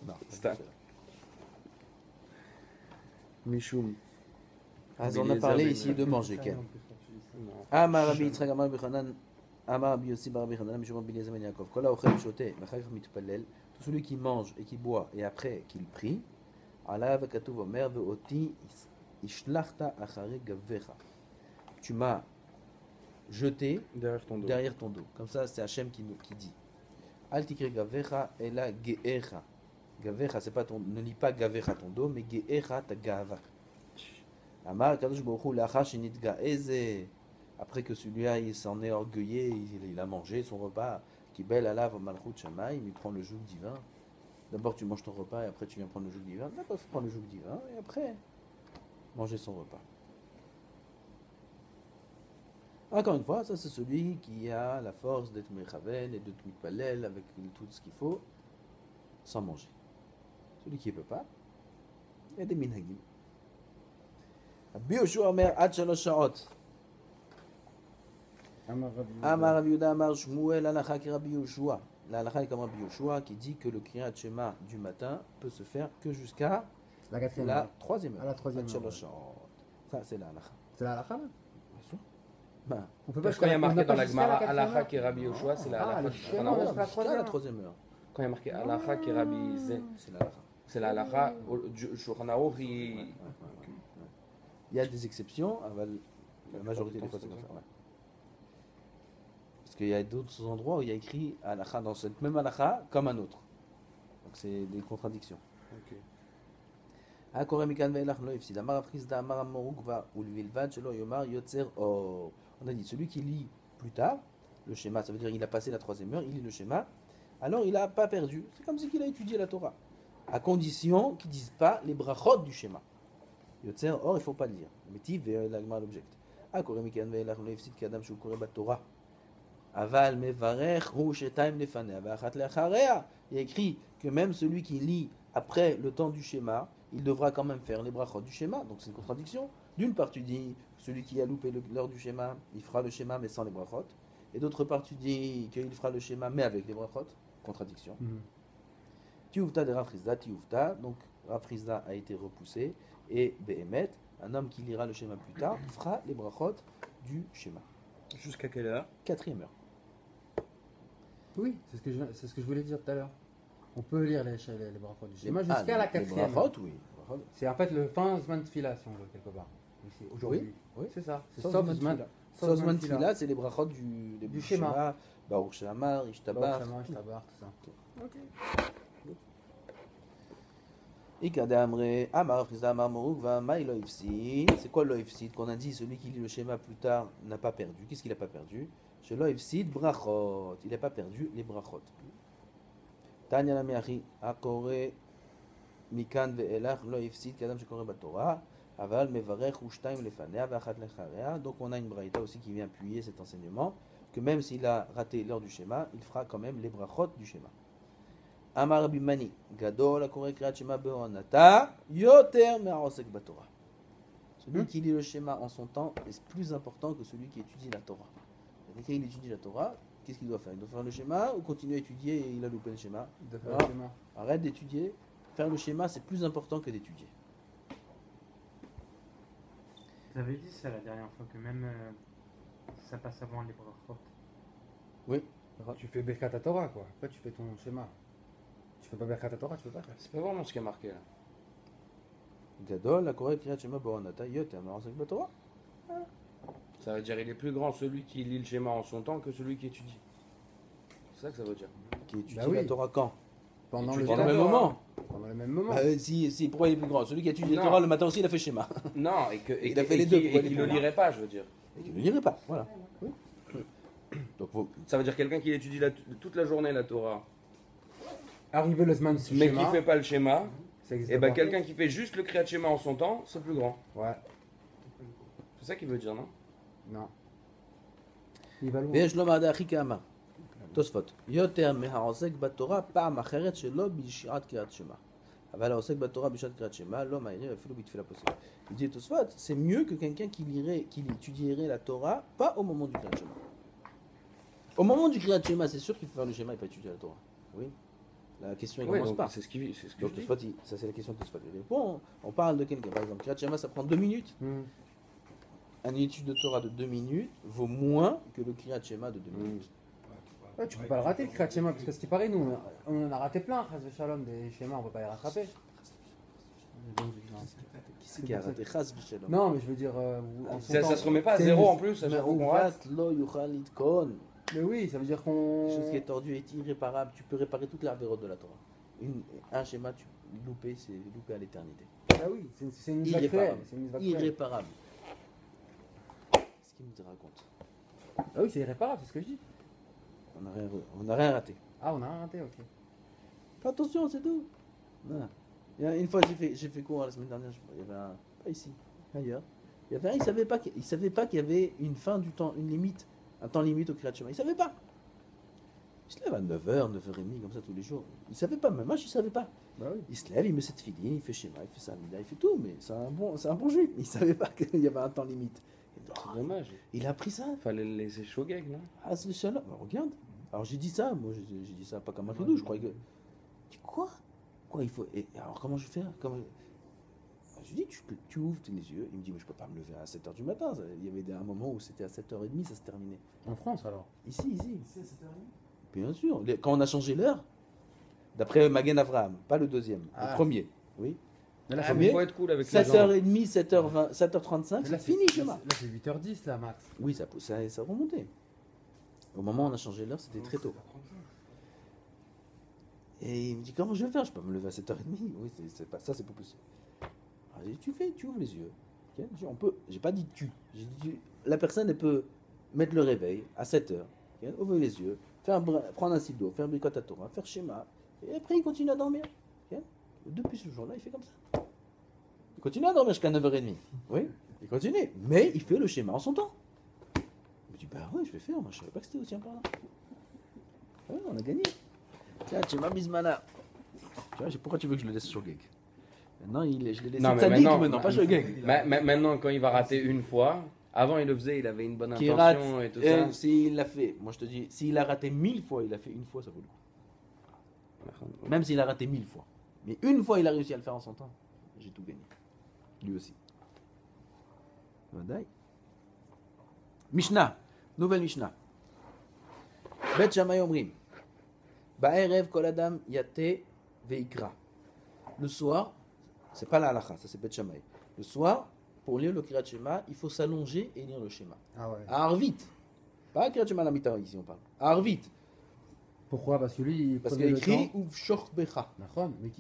Non, C'est un- Michoum. Ah, on a parlé ici de manger, Ken. Amar Rabbi Yitzchak Amar Rabbi Chanan Amar Rabbi Yossi Bar Rabbi Chanan Mishum Rabbi Eliezer Ben Yaakov Kol haochel shote v'achar כך mitpalel, tout celui qui mange et qui boit et après qu'il prie, alav katuv omer ve'oti ishlachta achare gavecha, tu m'as jeté Derrière ton dos. derrière ton dos. Comme ça, c'est Hachem qui dit. Al tikre gavecha ela ge'echa. Gavecha, c'est pas ton, ne lis pas gavecha ton dos, mais ge'echa ta gava. Amar Kadosh Baruch Hu lachar shenitga'eze. Après que celui-là, il s'en est orgueillé, il a mangé son repas, qui bel alav malchut shamaim, il prend le joug divin. D'abord, tu manges ton repas et après, tu viens prendre le joug divin. D'abord, il faut prendre le joug divin et après, manger son repas. Encore une fois, ça, c'est celui qui a la force d'être mechaven et de mitpalel avec tout ce qu'il faut, sans manger. Celui qui ne peut pas, il y a des minhagim. Rabbi Yoshua Omer ad shalosh sha'ot. Amar Rabbi Yehuda Amar Shmuel halacha ki Rabbi Yoshua. La halacha est comme Rabbi Yoshua qui dit que le Kriyat Shema du matin peut se faire que jusqu'à La quatrième. la heure. troisième heure. À la troisième Ad heure, shalosh sha'ot. Ça, c'est la halacha. C'est la halakha là Bien sûr. Ben, On peut Parce jusqu'à quand il y a on marqué n'a dans pas la jusqu'à Gemara quatrième Alacha heure qui est Rabbi Yoshua, c'est la Ah, Alacha le qui schéma, est on Rabbi est jusqu'à la jusqu'à la troisième heure. Quand il y a marqué Alacha qui est Rabbi Zé, C'est la halacha. c'est la Alacha. Du Shulchan Aruch, il- Il y a des exceptions, la majorité des fois c'est comme ça. Ouais. Parce qu'il y a d'autres endroits où il y a écrit halacha dans cette même halacha comme un autre. Donc c'est des contradictions. Ok. הקורא מכאן ואילך לא הפסיד. אמר רב חיסדא אמר המורוגבה ולבלבד שלא יאמר יוצר אור. On a dit celui qui lit plus tard le schéma, ça veut dire il a passé la troisième heure, il lit le schéma, alors il n'a pas perdu. C'est comme si il a étudié la Torah. À condition qu'ils ne disent pas les brachot du schéma. Yotzer or, il ne faut pas le dire. Métiv et l'agma l'object. הקורא מכאן ואילך לא הפסיד כאדם שהוא קורא בתורה. אבל מברך הוא שתיים לפניה ואחת לאחריה. Il y a écrit que même celui qui lit après le temps du schéma, il devra quand même faire les brachot du schéma. Donc c'est une contradiction. D'une part, tu dis, celui qui a loupé l'heure du schéma, il fera le schéma mais sans les brachot. Et d'autre part, tu dis qu'il fera le schéma mais avec les brachot. Contradiction. Tiouvta de Rav Rizda, Tiouvta. Donc Rav Rizda a été repoussé. Et Behemet, un homme qui lira le schéma plus tard, fera les brachot du schéma. Jusqu'à quelle heure? Quatrième heure. Oui, c'est ce que je voulais dire tout à l'heure. On peut lire les brachot du schéma Les- jusqu'à la les quatrième. brachot, oui. Brachot. C'est en fait le fin Zman Tfila, si on veut, quelque part. Ici, aujourd'hui. oui. C'est ça. C'est Sauf sauf Zman Zman Tfila. sauf Sauf Zman Zman Tfila, c'est les brachot du schéma. Baruch Shamar, Ishtabar. Baruch Shama, Ishtabar, tout ça. Ikada Amre, Amar Frizda Amar Morukva, Maï lo ifsid. C'est quoi lo ifsid? Qu'on a dit, celui qui lit le schéma plus tard n'a pas perdu. Qu'est-ce qu'il n'a pas perdu? Chez lo ifsid brachot. Il n'a pas perdu les brachot. Tanya la miachi, akore mikan ve'elach lo ifsid kadam shekore batora. Aval mevarech ushtaim lefanea ve'achat lecharea. Donc on a une braïta aussi qui vient appuyer cet enseignement que même s'il a raté l'heure du schéma, il fera quand même les brachot du schéma. Amar Rabbi Mani, Gadol akore kriyat shema be'onata, yoter me'arosek batorah. Celui qui lit le schéma en son temps est plus important que celui qui étudie la Torah. Quelqu'un qui étudie la Torah, qu'est-ce qu'il doit faire? Il doit faire le schéma ou continuer à étudier et il a loupé le schéma? De faire Ah. le schéma. Arrête d'étudier. Faire le schéma, c'est plus important que d'étudier. Vous avez dit ça la dernière fois, que même ça passe avant les brachot. Oui. Tu fais Birkat Torah, quoi. Après, tu fais ton schéma. Tu fais pas Birkat Torah, tu peux pas faire. C'est pas vraiment ce qui est marqué là. Gadol akore kriyat shema be'onata, yoter me'arosek batorah. Ça veut dire il est plus grand celui qui lit le schéma en son temps que celui qui étudie. C'est ça que ça veut dire. Qui étudie Bah oui. la Torah quand? Pendant Tu le dis Pendant temps. le même Torah. moment. Pendant le même moment. Si, pourquoi il est plus grand? Celui qui étudie la Non. Torah le matin aussi, il a fait schéma. Non, Il a fait les deux, et pourquoi qu'il il ne est le plus lirait pas, je veux dire. Et qu'il ne lirait pas. Voilà. Oui. Donc, Ça veut dire quelqu'un qui étudie toute la journée la Torah. Arrivé le Zman mais schéma, qui fait pas le schéma, ça existe et ben pas. quelqu'un qui fait juste le Kriyat Shema en son temps, c'est plus grand. Ouais, C'est ça qu'il veut dire, non? non. Il va loin. ויש לומר דאחי כאמר, תוספות, יותר מהעוסק בתורה פעם אחרת שלא בשעת קריאת שמע. אבל העוסק בתורה בשעת קריאת שמע לא מעירים אפילו בתפילה פוסקת. Il dit Tosfot, c'est mieux que quelqu'un qui étudierait la Torah pas au moment du Kriyat Shema. Au moment du Kriyat Shema, c'est sûr qu'il faut faire le schéma et pas étudier la Torah. Oui. La question elle Ouais, commence donc pas. c'est ce que Donc je dis. Tosfot, ça c'est la question de Tosfot. Il répond, on parle de quelqu'un, par exemple, Kriyat Shema ça prend 2 minutes. Une étude de Torah de 2 minutes vaut moins que le Kriyat Shema de 2 minutes. Ouais, tu peux pas le rater le Kriyat Shema, parce que ce qui paraît, nous, on en a raté plein, Chas Shalom, des schémas, on peut pas les rattraper. Qui c'est qui a raté Chas v'shalom? Non, mais je veux dire. en son temps, Ça se remet pas à c'est zéro une- en plus, à chaque fois qu'on rate. Uvat lo yuchal litkon. Mais oui, ça veut dire Quelque chose qui est qu'on. tordu est irréparable. Tu peux réparer toute l'arvérote de la Torah. Un schéma, tu loupé, c'est loupé à l'éternité. Ah oui, c'est une misva cruelle. C'est une misva cruelle. Irréparable. Ce qu'il nous raconte. Ah oui, c'est irréparable, c'est ce que je dis. On n'a rien raté. Ah, on a raté, ok. Fais attention, c'est tout. Voilà. Il y a une fois, j'ai fait cours la semaine dernière. Il y avait un, pas ici, ailleurs. Il y avait un, il savait pas qu'il y avait une fin du temps, une limite, un temps limite au Kriyat Shema. Il savait pas. Il se lève à 9h, 9h30, comme ça tous les jours. Il savait pas, même moi je ne savais pas. Bah oui. Il se lève, il met cette filine, il fait schéma, il fait ça, il fait tout, mais c'est un bon juif. Il savait pas qu'il y avait un temps limite. C'est dommage. Il a appris ça. Fallait le laisser shogeg, non? Ah, c'est chaleur. Bah, regarde. Alors j'ai dit ça, moi j'ai dit ça pas comme un ridou, je croyais que. Je dis, quoi il faut. Et alors comment je vais faire Je lui dis, tu ouvres les yeux. Il me dit, mais je peux pas me lever à 7h du matin. Il y avait un moment où c'était à 7h30, ça se terminait. En France alors. Ici. Bien sûr. Quand on a changé l'heure, d'après Magen Avraham, pas le deuxième, Ah. le premier. Oui. Mais là, Ah, c'est mais mais faut être cool avec les gens. 7h30, 7h20, 7h35, mais là, c'est fini, schéma. Là, c'est 8h10 là, Max. Oui, ça remontait. Au moment où on a changé l'heure, c'était très tôt. Et il me dit, comment je vais faire? Je peux pas me lever à 7h30. Oui, c'est pas ça, c'est pas possible. Alors, j'ai dit, tu ouvres les yeux. Ok, on peut, j'ai pas dit tu. J'ai dit, la personne, elle peut mettre le réveil à 7h. Ok, ouvrir les yeux, prendre un silo, faire Birkat Torah, faire schéma. Et après, il continue à dormir. Ok. Depuis ce jour-là, il fait comme ça. Il continue à dormir jusqu'à 9h30. Oui, il continue. Mais il fait le schéma en son temps. Je me dis, bah ouais, je vais faire. Moi, je savais pas que c'était aussi important. Ouais, on a gagné. Tiens, tu m'as mis ce mana. Tu vois, pourquoi tu veux que je le laisse sur Geg? Maintenant, je l'ai laissé Non, mais sadique maintenant- maintenant, pas sur Geg. Maintenant, quand il va rater une fois, avant il le faisait, il avait une bonne Qui intention rate, et tout ça. s'il l'a fait, moi je te dis, s'il a raté 1000 fois, il a fait une fois, ça vaut le coup. Même s'il a raté 1000 fois. Mais une fois, il a réussi à le faire en son temps. J'ai tout gagné. Lui aussi. Vadaï. Mishnah. Nouvelle Mishnah. Bet Shammai Omrim. Ba'erev kol adam yate veikra. Le soir, c'est pas la halakha, ça c'est Bet Shammai. Le soir, pour lire le Kriyat Shema, il faut s'allonger et lire le schéma. Ah ouais. À Arvit. Pas Kriyat Shema la mita ici on parle. À Arvit. Pourquoi? Parce que lui, il Parce prenait qu'il y a le écrit temps. Uv Shor Becha. Nachon, mais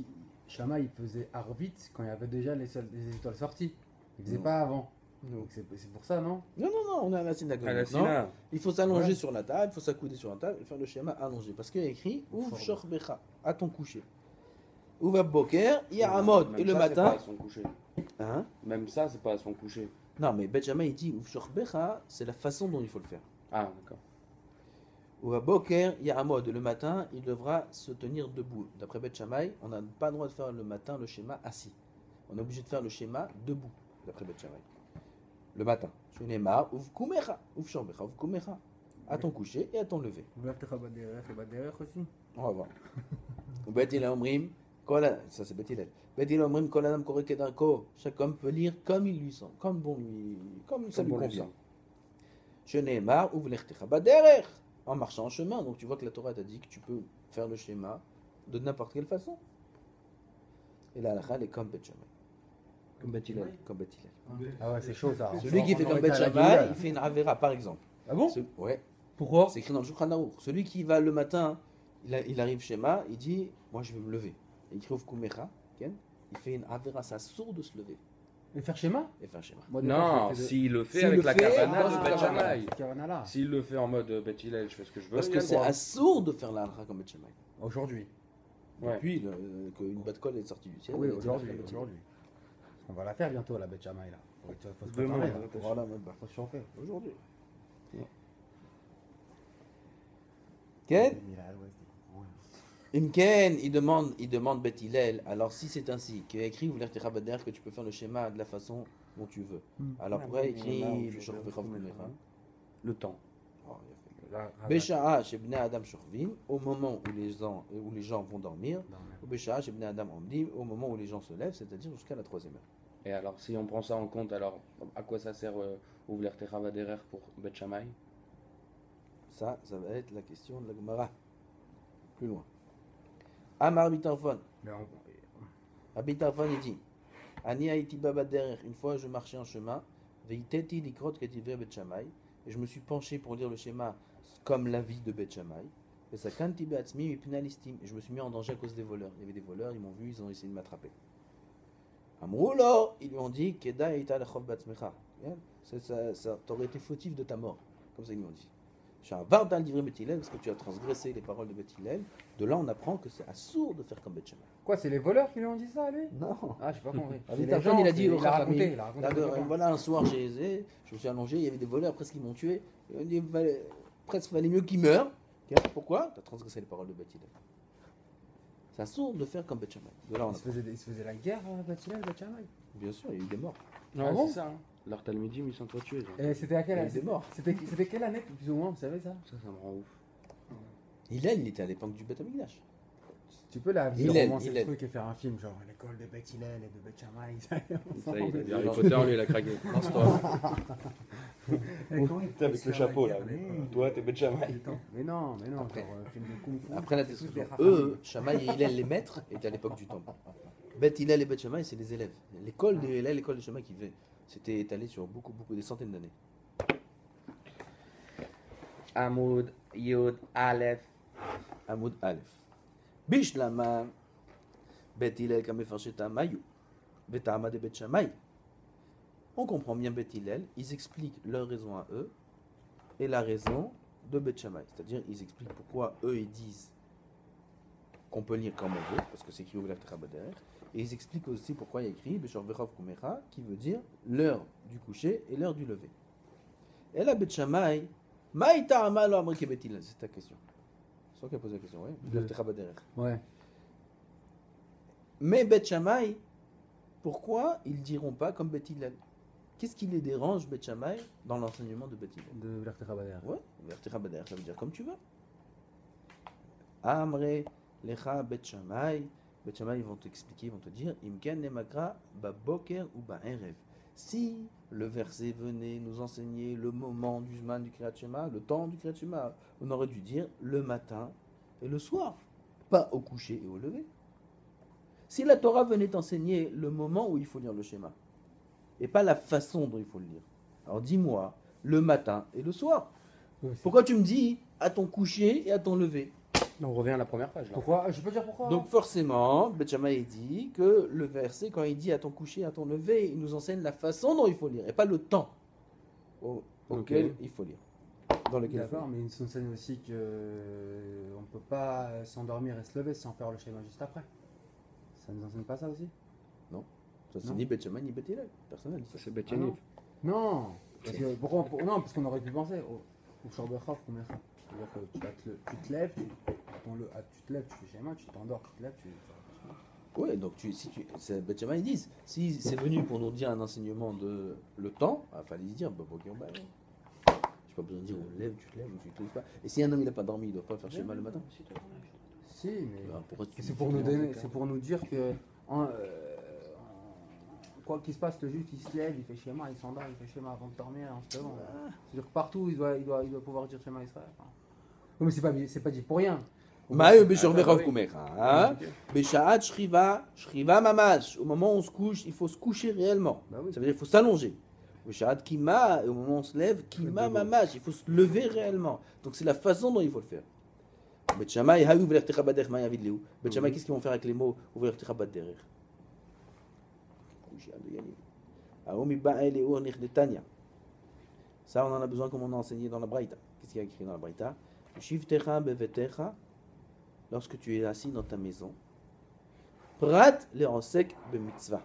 Shama, il faisait Arvit quand il y avait déjà les étoiles sorties. Il faisait Non. pas avant. Non. Donc c'est pour ça, non? Non, on est à la synagogue. À la maintenant. Sina. Il faut s'allonger Ouais. sur la table, il faut s'accouder sur la table et faire le schéma allongé. Parce qu'il y a écrit Uv Shor Becha, à ton coucher. Uv Boker, Yahamod. Même Et le ça, c'est pas matin. à son coucher. Hein? Même ça, c'est pas à son coucher. Non, mais Bet Shammai il dit Uv Shor Becha, c'est la façon dont il faut le faire. Ah, d'accord. Ou à Boker, Yahamod, le matin, il devra se tenir debout. D'après Bet Shammai, on n'a pas le droit de faire le matin le schéma assis. On est obligé de faire le schéma debout, d'après Bet Shammai. Le matin. Shunemar, Uv Kumecha, Uv Shorbecha, Uv Kumecha. À ton coucher et à ton lever. aussi. On va voir. Ou Bet Hillel Omrim, ça c'est Bet Hillel. Bet Hillel Omrim, Kol Adam Korek Kedarko. Chaque homme peut lire comme il lui semble, comme ça lui bon lui convient. semble. Shunemar, Uv Lechtecha Baderech. En marchant en chemin. Donc tu vois que la Torah t'a dit que tu peux faire le schéma de n'importe quelle façon. Et la halakha elle est comme Bet Shammai. Comme Bet Hillel. Comme Bet Hillel. Ah ouais, c'est chaud ça. Celui qui fait On comme aurait Bet été à la Shammai, Géniale. il fait une avera par exemple. Ah bon? Ouais, Pourquoi? c'est écrit dans le Shulchan Aruch. Celui qui va le matin, il arrive schéma, il dit moi je vais me lever. Et il écrit Uv Kumecha, il fait une avera, c'est sourd de se lever Et faire schéma? et faire un schéma. Moi, des fois, Non, je fais de- s'il le fait S'il avec le la fait, kavana dans de cette Bet kavana. Shammai. Kavana là. S'il le fait en mode Bet Hillel, je fais ce que je veux. Parce il a que le c'est droit. sourd de faire la halakha comme Bet Shammai. Aujourd'hui. Ouais. Depuis qu'une batte colle est sortie du ciel. Oui, elle était là, aujourd'hui. la bête. Parce qu'on va la faire bientôt, la bête Shamaï, là. Faut se Demain, préparer, là. Voilà, même pas. Faut se chauffer. Aujourd'hui. Ken Imken, il demande Beth Hillel. Alors si c'est ainsi, qu'il y a écrit ou que tu peux faire le schéma de la façon dont tu veux. Alors Ouais, pourquoi mais écrit là où le je Shorvechov vais Kumecha remettre le temps. Besha'a shebnei Adam shorvim, au moment où les gens vont dormir, ou Besha'a shebnei Adam omdim, au moment où les gens se lèvent, c'est-à-dire jusqu'à la 3e heure. Et alors, si on prend ça en compte, alors à quoi ça sert ouvrir Teravaderer pour Bet Shammai? Ça va être la question de la Gemara. Plus loin. Amar Bitarfon. Abitarfon, il dit Ani haïti baba derrière. Une fois, je marchais en chemin. Veiteti likrot ketivre Bet Shammai. Et je me suis penché pour lire le schéma comme l'avis de Bet Shammai. Et ça kanti beatzmi mipnalistim. Et je me suis mis en danger à cause des voleurs. Il y avait des voleurs, ils m'ont vu, ils ont essayé de m'attraper. Amroulo, ils lui ont dit Keda ita lechov batzmecha. Ça t'aurait été fautif de ta mort. Comme ça, ils lui ont dit. Vardan livré Bet Hillel, parce que tu as transgressé les paroles de Bet Hillel. De là, on apprend que c'est assourd de faire comme Bet Shammai. Quoi, c'est les voleurs qui lui ont dit ça, lui? Non. Ah, j'ai pas compris. Abitarfon, il a dit il a raconté. voilà, un soir, je me suis allongé, il y avait des voleurs presque qui m'ont tué. Il presque fallait mieux qu'ils meurent. Pourquoi? Tu as transgressé les paroles de Bet Hillel. C'est assourd de faire comme Bet Shammai. De là, on apprend. Il se faisait la guerre, Bet Hillel, Bet Shammai. Bien sûr, il y a eu des morts. Ouais, Ah bon c'est ça. Hein. Leur Talmudim, ils sont toi tués. Et c'était à quelle Il y a eu année? des morts. C'était quelle année, plus ou moins, vous savez ça? Ça me rend ouf. Hillel, il était à l'époque du Bet Amikdash. Tu peux la Hillel, romancer le Hillel. truc et faire un film, genre l'école de Bet Hillel et de Bet Shammai. Ça y est, il a dit Harry Potter, lui, il a craqué. Lance-toi. T'es avec le chapeau, là. Toi, t'es Bet Shammai. Mais non, Après. genre film de Kung Fu. Après la C'est tous description, des Chachamim. eux, Shammai et Hillel, les maîtres, étaient à l'époque du temple. Bet Hillel et Bet Shammai, c'est les élèves. L'école de Hillel, l'école de Shammai qui fait. C'était étalé sur beaucoup, des centaines d'années. Amoud, Yud, Aleph. Amoud Aleph. Bishlama, Bet Hillel kamefarsheta mayu, Betama de Bet Shammai. On comprend bien Bet Hillel, ils expliquent leur raison à eux et la raison de Bet Shammai. C'est-à-dire, ils expliquent pourquoi eux ils disent qu'on peut lire comme on veut, parce que c'est écrit au derrière. Et ils expliquent aussi pourquoi il y a écrit Beshor Vechov Kumecha, qui veut dire l'heure du coucher et l'heure du lever. Et là, Bet Shammai, Maïta Amalo Amrike Bet Hillel, c'est ta question. C'est toi qui as posé la question, oui. Ouais. Mais Bet Shammai, pourquoi ils diront pas comme Bet Hillel? Qu'est-ce qui les dérange, Bet Shammai, dans l'enseignement de Bet Hillel? De l'Artechabader. Ouais, Vertichabader, ça veut dire comme tu veux. Amre, Lecha, Bet Shammai. Bet Shammai, ils vont t'expliquer, ils vont te dire Imken Nemagra, Baboker ou Ba'erev. Si le verset venait nous enseigner le moment du Zman du Kriyat Shema, le temps du Kriyat Shema, on aurait dû dire le matin et le soir, pas au coucher et au lever. Si la Torah venait t'enseigner le moment où il faut lire le schéma, et pas la façon dont il faut le lire, alors dis-moi le matin et le soir. Pourquoi tu me dis à ton coucher et à ton lever? On revient à la première page. Là. Pourquoi? Je peux dire pourquoi? Donc forcément, Bet Shammai dit que le verset, quand il dit à ton coucher, à ton lever, il nous enseigne la façon dont il faut lire, et pas le temps auquel il faut lire. Dans lequel il faut D'accord, lire. mais il nous enseigne aussi que on peut pas s'endormir et se lever sans faire le schéma juste après. Ça nous enseigne pas ça aussi? Ça c'est Non. ni Bet Shammai ni Bet Hillel. Personne n'a dit ça. C'est Bet Ah non. Yaniv. Non, parce que non, parce qu'on aurait pu penser au Shorbechof combien ça. C'est-à-dire que tu te lèves, tu te lèves, tu fais schéma, tu t'endors, tu te lèves, tu fais schéma. Oui, donc c'est Bet Shammai, ils disent, si c'est venu pour nous dire un enseignement de le temps, il fallait dire, bah, ok, bah, j'ai pas besoin de dire, on lève, tu te lèves, ou tu te lèves pas. Et si un homme il n'a pas dormi, il doit pas faire schéma le matin. Si, mais Bah, pourquoi tu c'est me pour fais nous dire, donner, c'est pour nous dire que quoi qu'il se passe, le juif il se lève, il fait schéma, il s'endort, il fait schéma avant de dormir, en se levant. C'est-à-dire que partout il doit pouvoir dire schéma Israël. Enfin, non, mais c'est pas dit pour rien. Maïe Beshor Verov Kumecha, Beshaat Shriva, Shriva Mamash. Au moment où on se couche, il faut se coucher réellement. Bah oui. Ça veut dire qu'il faut s'allonger. Beshaat Kima, et au moment où on se lève, Kima Mamash. Il faut se lever réellement. Donc c'est la façon dont il faut le faire. Bet Shammai, Hayu Vlertecha Bader, Maï Avid Léou. Bet Shammai, qu'est-ce qu'ils vont faire avec les mots Vlertecha Bader? Ça, on en a besoin comme on a enseigné dans la Braïta. Qu'est-ce qu'il y a écrit dans la Braïta? Shivtecha bevetecha, lorsque tu es assis dans ta maison, Prat le ensek be mitzvah.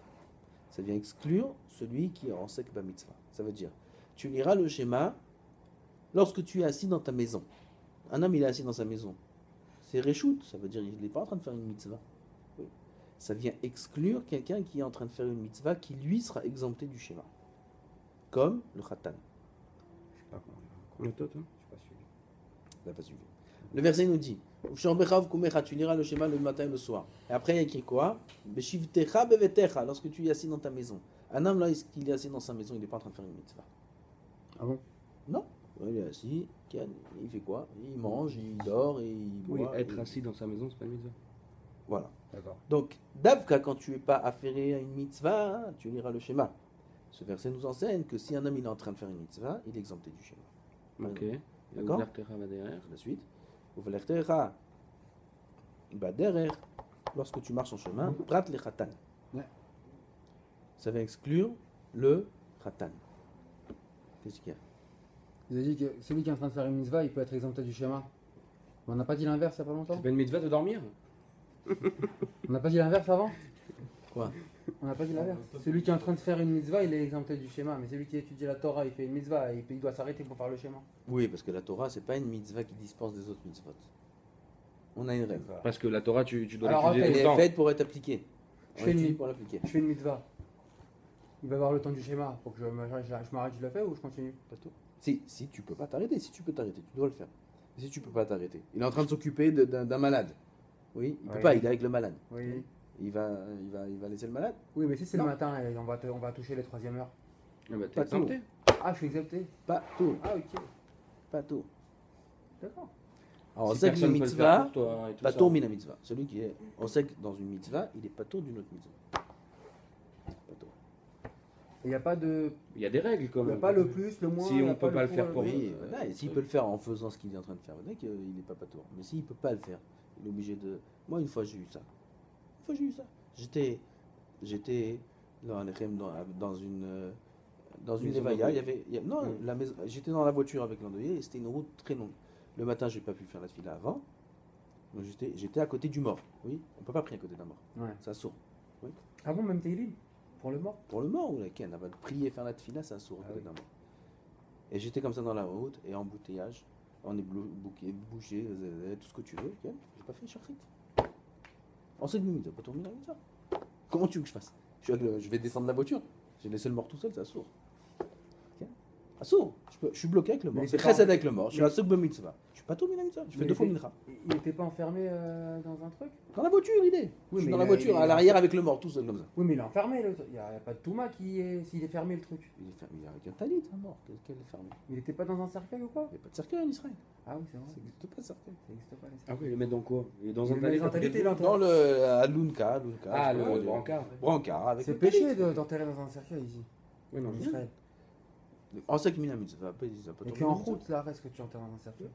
Ça vient exclure celui qui est ensek be mitzvah. Ça veut dire, tu liras le schéma lorsque tu es assis dans ta maison. Un homme, il est assis dans sa maison. C'est reshoot, ça veut dire qu'il n'est pas en train de faire une mitzvah. Oui. Ça vient exclure quelqu'un qui est en train de faire une mitzvah qui, lui, sera exempté du schéma. Comme le khatan. Je sais pas comment. Et toi, toi Je sais pas suivi. Il n'a pas suivi. Le verset nous dit tu liras le schéma le matin et le soir. Et après, il y a écrit quoi? Beshivtecha bevetecha, lorsque tu es assis dans ta maison. Un homme, là, il est assis dans sa maison, il n'est pas en train de faire une mitzvah. Ah bon? Non. Il est assis, il fait quoi? Il mange, il dort et il Oui, boit. être et- assis dans sa maison, c'est pas une mitzvah. Voilà. D'accord. Donc, Davka, quand tu n'es pas affairé à une mitzvah, tu liras le schéma. Ce verset nous enseigne que si un homme il est en train de faire une mitzvah, il est exempté du schéma. Ok. D'accord. va derrière. La suite. Uvelechtecha baderer, lorsque tu marches en chemin, prat le khatan. Ouais. Ça va exclure le khatan. Qu'est-ce qu'il y a? Vous avez dit que celui qui est en train de faire une mitzvah, il peut être exempté du schéma. On n'a pas dit l'inverse il n'y a pas longtemps? C'est pas une mitzvah de dormir? On n'a pas dit l'inverse avant? Quoi? On n'a pas dit l'inverse. Celui qui est en train de faire une mitzvah, il est exempté du schéma. Mais celui qui étudie la Torah, il fait une mitzvah et il doit s'arrêter pour faire le schéma. Oui, parce que la Torah, c'est pas une mitzvah qui dispense des autres mitzvot. On a une règle. Voilà. Parce que la Torah, tu dois Alors, l'étudier Elle tout le est temps. faite pour être appliquée. Je On fais une l'étudie mi- pour l'appliquer. Je fais une mitzvah. Il va avoir le temps du schéma. Faut que je m'arrête, je le fais ou je continue? Pas tout. Si tu peux pas t'arrêter, si tu peux t'arrêter, tu dois le faire. Mais si tu peux pas t'arrêter, il est en train de s'occuper d'un malade. Oui, il peut Ouais. pas, il est avec le malade. Oui. Il va laisser le malade. Oui, mais si c'est le Non. matin et on va toucher les 3e heures. Ah bah, t'es Pas exempté. Ah, je suis exempté. Pas tout, Ah, ok. pas tout. D'accord. Alors, on Si sait que personne une peut le faire mitzvah, pour toi et tout pas ça. tour mina mitzvah. Celui qui est, on sait que dans une mitzvah, il est pas tour d'une autre mitzvah. Pas tour. Il n'y a pas de. Il y a des règles quand Il n'y a même. pas le plus, le moins. Si il y on a peut pas le faire pour, pour le- Oui, voilà, et s'il peut le faire en faisant ce qu'il est en train de faire, il n'est pas tour. Mais s'il peut pas le faire, il est obligé de. Moi, une fois, j'ai eu ça. Une fois, j'ai eu ça. J'étais dans une Maison levaya, d'endeuil. non, la maison, j'étais dans la voiture avec l'endeuillé et c'était une route très longue. Le matin, j'ai pas pu faire la fila avant. Donc j'étais à côté du mort. Oui, on peut pas prier à côté d'un mort. Ouais. Ça sourd. Ah bon, même Teilim? Pour le mort? Pour le mort ou la ken, on va prier faire la fila, ça sourd à Ah côté oui. d'un mort. Et j'étais comme ça dans la route et embouteillage. On est bouché, tout ce que tu veux. Ken. J'ai pas fait shachrit. On sait que minutes, pas tourner la ça. Comment tu veux que je fasse? Je vais descendre de la voiture. J'ai laissé le mort tout seul, ça sourd. Ah sourd. Je suis bloqué avec le mort. Mais C'est c'est très pas- avec le mort. Je suis à Sugbe Mitzvah. Je suis pas tourné la mitzvah. Je fais Mais 2 fois c'est- mincha. Il n'était pas enfermé dans un truc? Dans la voiture, il est. Oui, je suis mais dans la il a- voiture, il a- à l'arrière avec le mort, tout seul comme ça. Oui, mais il est enfermé. Il n'y a pas de Touma s'il est fermé le truc. Il est fermé. Il est avec un talit, un mort. Quel est fermé? Il n'était pas dans un cercueil ou quoi? Il n'y a pas de cercueil en Israël. Ah oui, c'est vrai. Ça n'existe pas de cercueil. Ça n'existe pas les Ah cercueils. oui, le mettre dans quoi? Il est dans Il un le met talit. dans un talit et il est enterré. Dans le. À Lunka. Ah, je sais pas, le brancard. Brancard avec C'est le péché talit. d'enterrer dans un cercueil ici, Oui, non, en mais- Israël. En sec minamut, ça va pas, ça va pas Et tourner qu'en comme ça. route, là, reste que tu enterres dans un cercueil.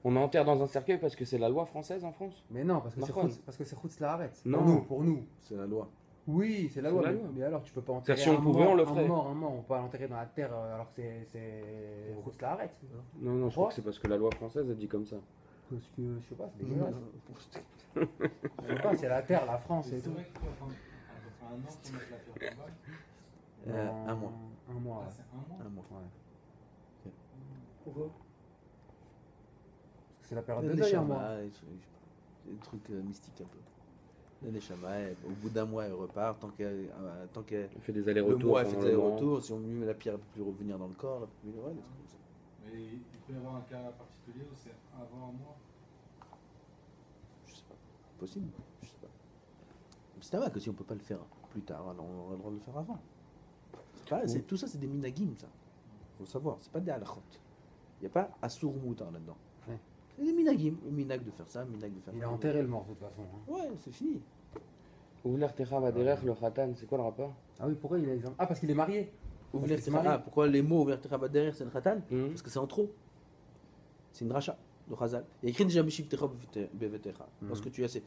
On enterre dans un cercueil parce que c'est la loi française en France. Mais non, parce que c'est Marron. Chutz- parce que c'est Chutz Laaretz. Non. Pour nous. C'est la loi. Oui, c'est la C'est loi. la mais, loi. mais alors, tu peux pas enterrer Si on un pouvait, mort, on le un ferait. mort. On peut pas l'enterrer dans la terre alors que c'est Chutz Laaretz. Non, non, je crois que c'est parce que la loi française a dit comme ça. Parce que, je sais pas, c'est dégueulasse. Je sais pas, c'est la terre, la France et C'est tout. vrai qu'il faut attendre à peu près un an pour mettre la pierre tombale. Un mois. Un mois, Ah, ouais. c'est un mois. Un mois. Ouais. Pourquoi? Parce que c'est la période Les de deuil, un Neshama, mois. des trucs mystiques un peu. Le Neshama, au bout d'un mois, elle repart. Tant qu'elle On fait des le allers-retours. mois, elle fait pendant des le mois. allers-retours. Si on lui met la pierre, elle peut plus revenir dans le corps. Elle peut plus... ouais, des trucs comme ça. Mais il peut y avoir un cas particulier où c'est avant un mois. Je sais pas. Possible. Je sais pas. Mais c'est vrai que si on peut pas le faire plus tard, alors on a le droit de le faire avant. Tout ça, c'est des minagim, ça. Faut le savoir. C'est pas des halachot. Il n'y a pas asur moutar là-dedans. Ouais. C'est des minagim. Le minag de faire ça, le minag de faire Il ça. a enterré le mort de toute façon. hein. Ouais, c'est fini. Ouvrir Terra va derrière le Khatan, c'est quoi le rapport? Ah oui, pourquoi il est exempt? Ah, parce qu'il est marié. Ouvrir que c'est marié. pourquoi les mots ouvrir derrière c'est le khatan? Mhm. Parce que c'est en trop. C'est une dracha de Chazal. Il y a écrit déjà Beshivtecha bevetecha. Lorsque tu as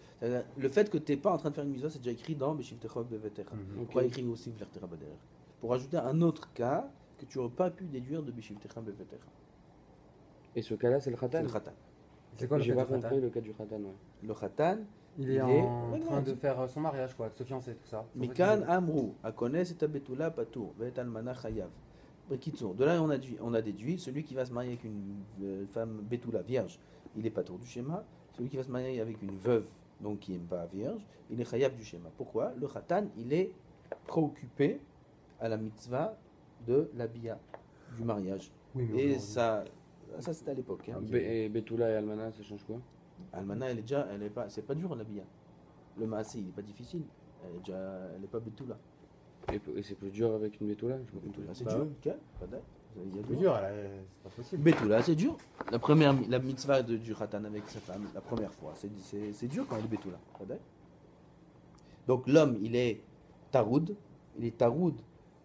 le fait que tu n'es pas en train de faire une mitzvah, c'est déjà écrit dans Beshivtecha bevetecha. Mhm. Pourquoi il écrit aussi Ouvrir derrière? Pour ajouter un autre cas que tu n'aurais pas pu déduire de Beshivtecha bevetecha. Et ce cas-là, c'est le C'est Khatan. le khatan. C'est quoi le J'ai fait pas de Khatan? compris le cas du Khatan, ouais. Le khatan, Il est il est- en Ouais, train non, de faire son mariage, quoi, de se fiancer, tout ça. Mikan Amrou, Akones et Abetula Patour, Bet Almana Chayav. Bekitsour. De là, on a déduit celui qui va se marier avec une femme Betula, vierge, il est patour du schéma. Celui qui va se marier avec une veuve, donc qui n'est pas vierge, il est Chayav du schéma. Pourquoi? Le khatan, il est préoccupé à la mitzvah de l'habilla, du mariage. Oui, mais Et aujourd'hui- ça c'était à l'époque. Hein. Et Betula et Almana, ça change quoi? Almana, elle est pas, c'est pas dur l'habilla. Le maasé, il est pas difficile. Elle est pas Betula. Et c'est plus dur avec une Betula? J'ai pas compris. Betula, c'est Bah dur. oui. Ok, pas d'accord. Il y a C'est dur. dur, c'est pas possible. Betula, c'est dur. La mitzvah du khatan avec sa femme, la première fois, c'est dur quand il est Betula. Pas d'accord. Donc l'homme, il est taroud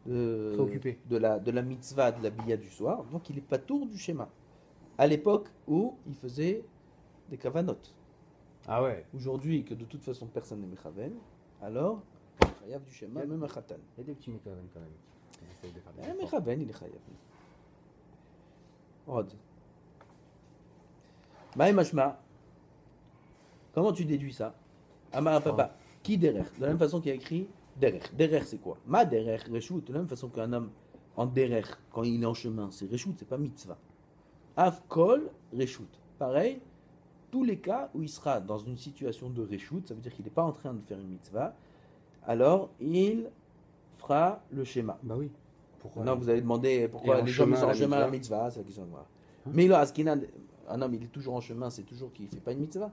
Préoccupé. de la mitzvah de l'habilla du soir, donc il est patour du schéma. À l'époque où il faisait des kavanot. Ah ouais. Aujourd'hui, que de toute façon personne n'est mechaven, alors chayav du schéma, même un khatan. Il y a des petits mécaven quand même. Qui essayent de faire des Un efforts. mechaven, il est chayav. Rod. Maï mashma. Comment tu déduis ça? Amar papa. Qui derer? De la même façon qu'il y a écrit derer. Derer, c'est quoi? Ma derer, reshut. De la même façon qu'un homme en derer, quand il est en chemin, c'est reshut, c'est pas mitzvah. Avkol, reshut. Pareil, tous les cas où il sera dans une situation de reshut, ça veut dire qu'il n'est pas en train de faire une mitzvah, alors il fera le schéma. Bah oui. Pourquoi? Non, vous allez demander pourquoi Et en les hommes chemin sont en à la chemin à la mitzvah. mitzvah, c'est la question de moi. Mais là, un homme, il est toujours en chemin, c'est toujours qu'il ne fait pas une mitzvah.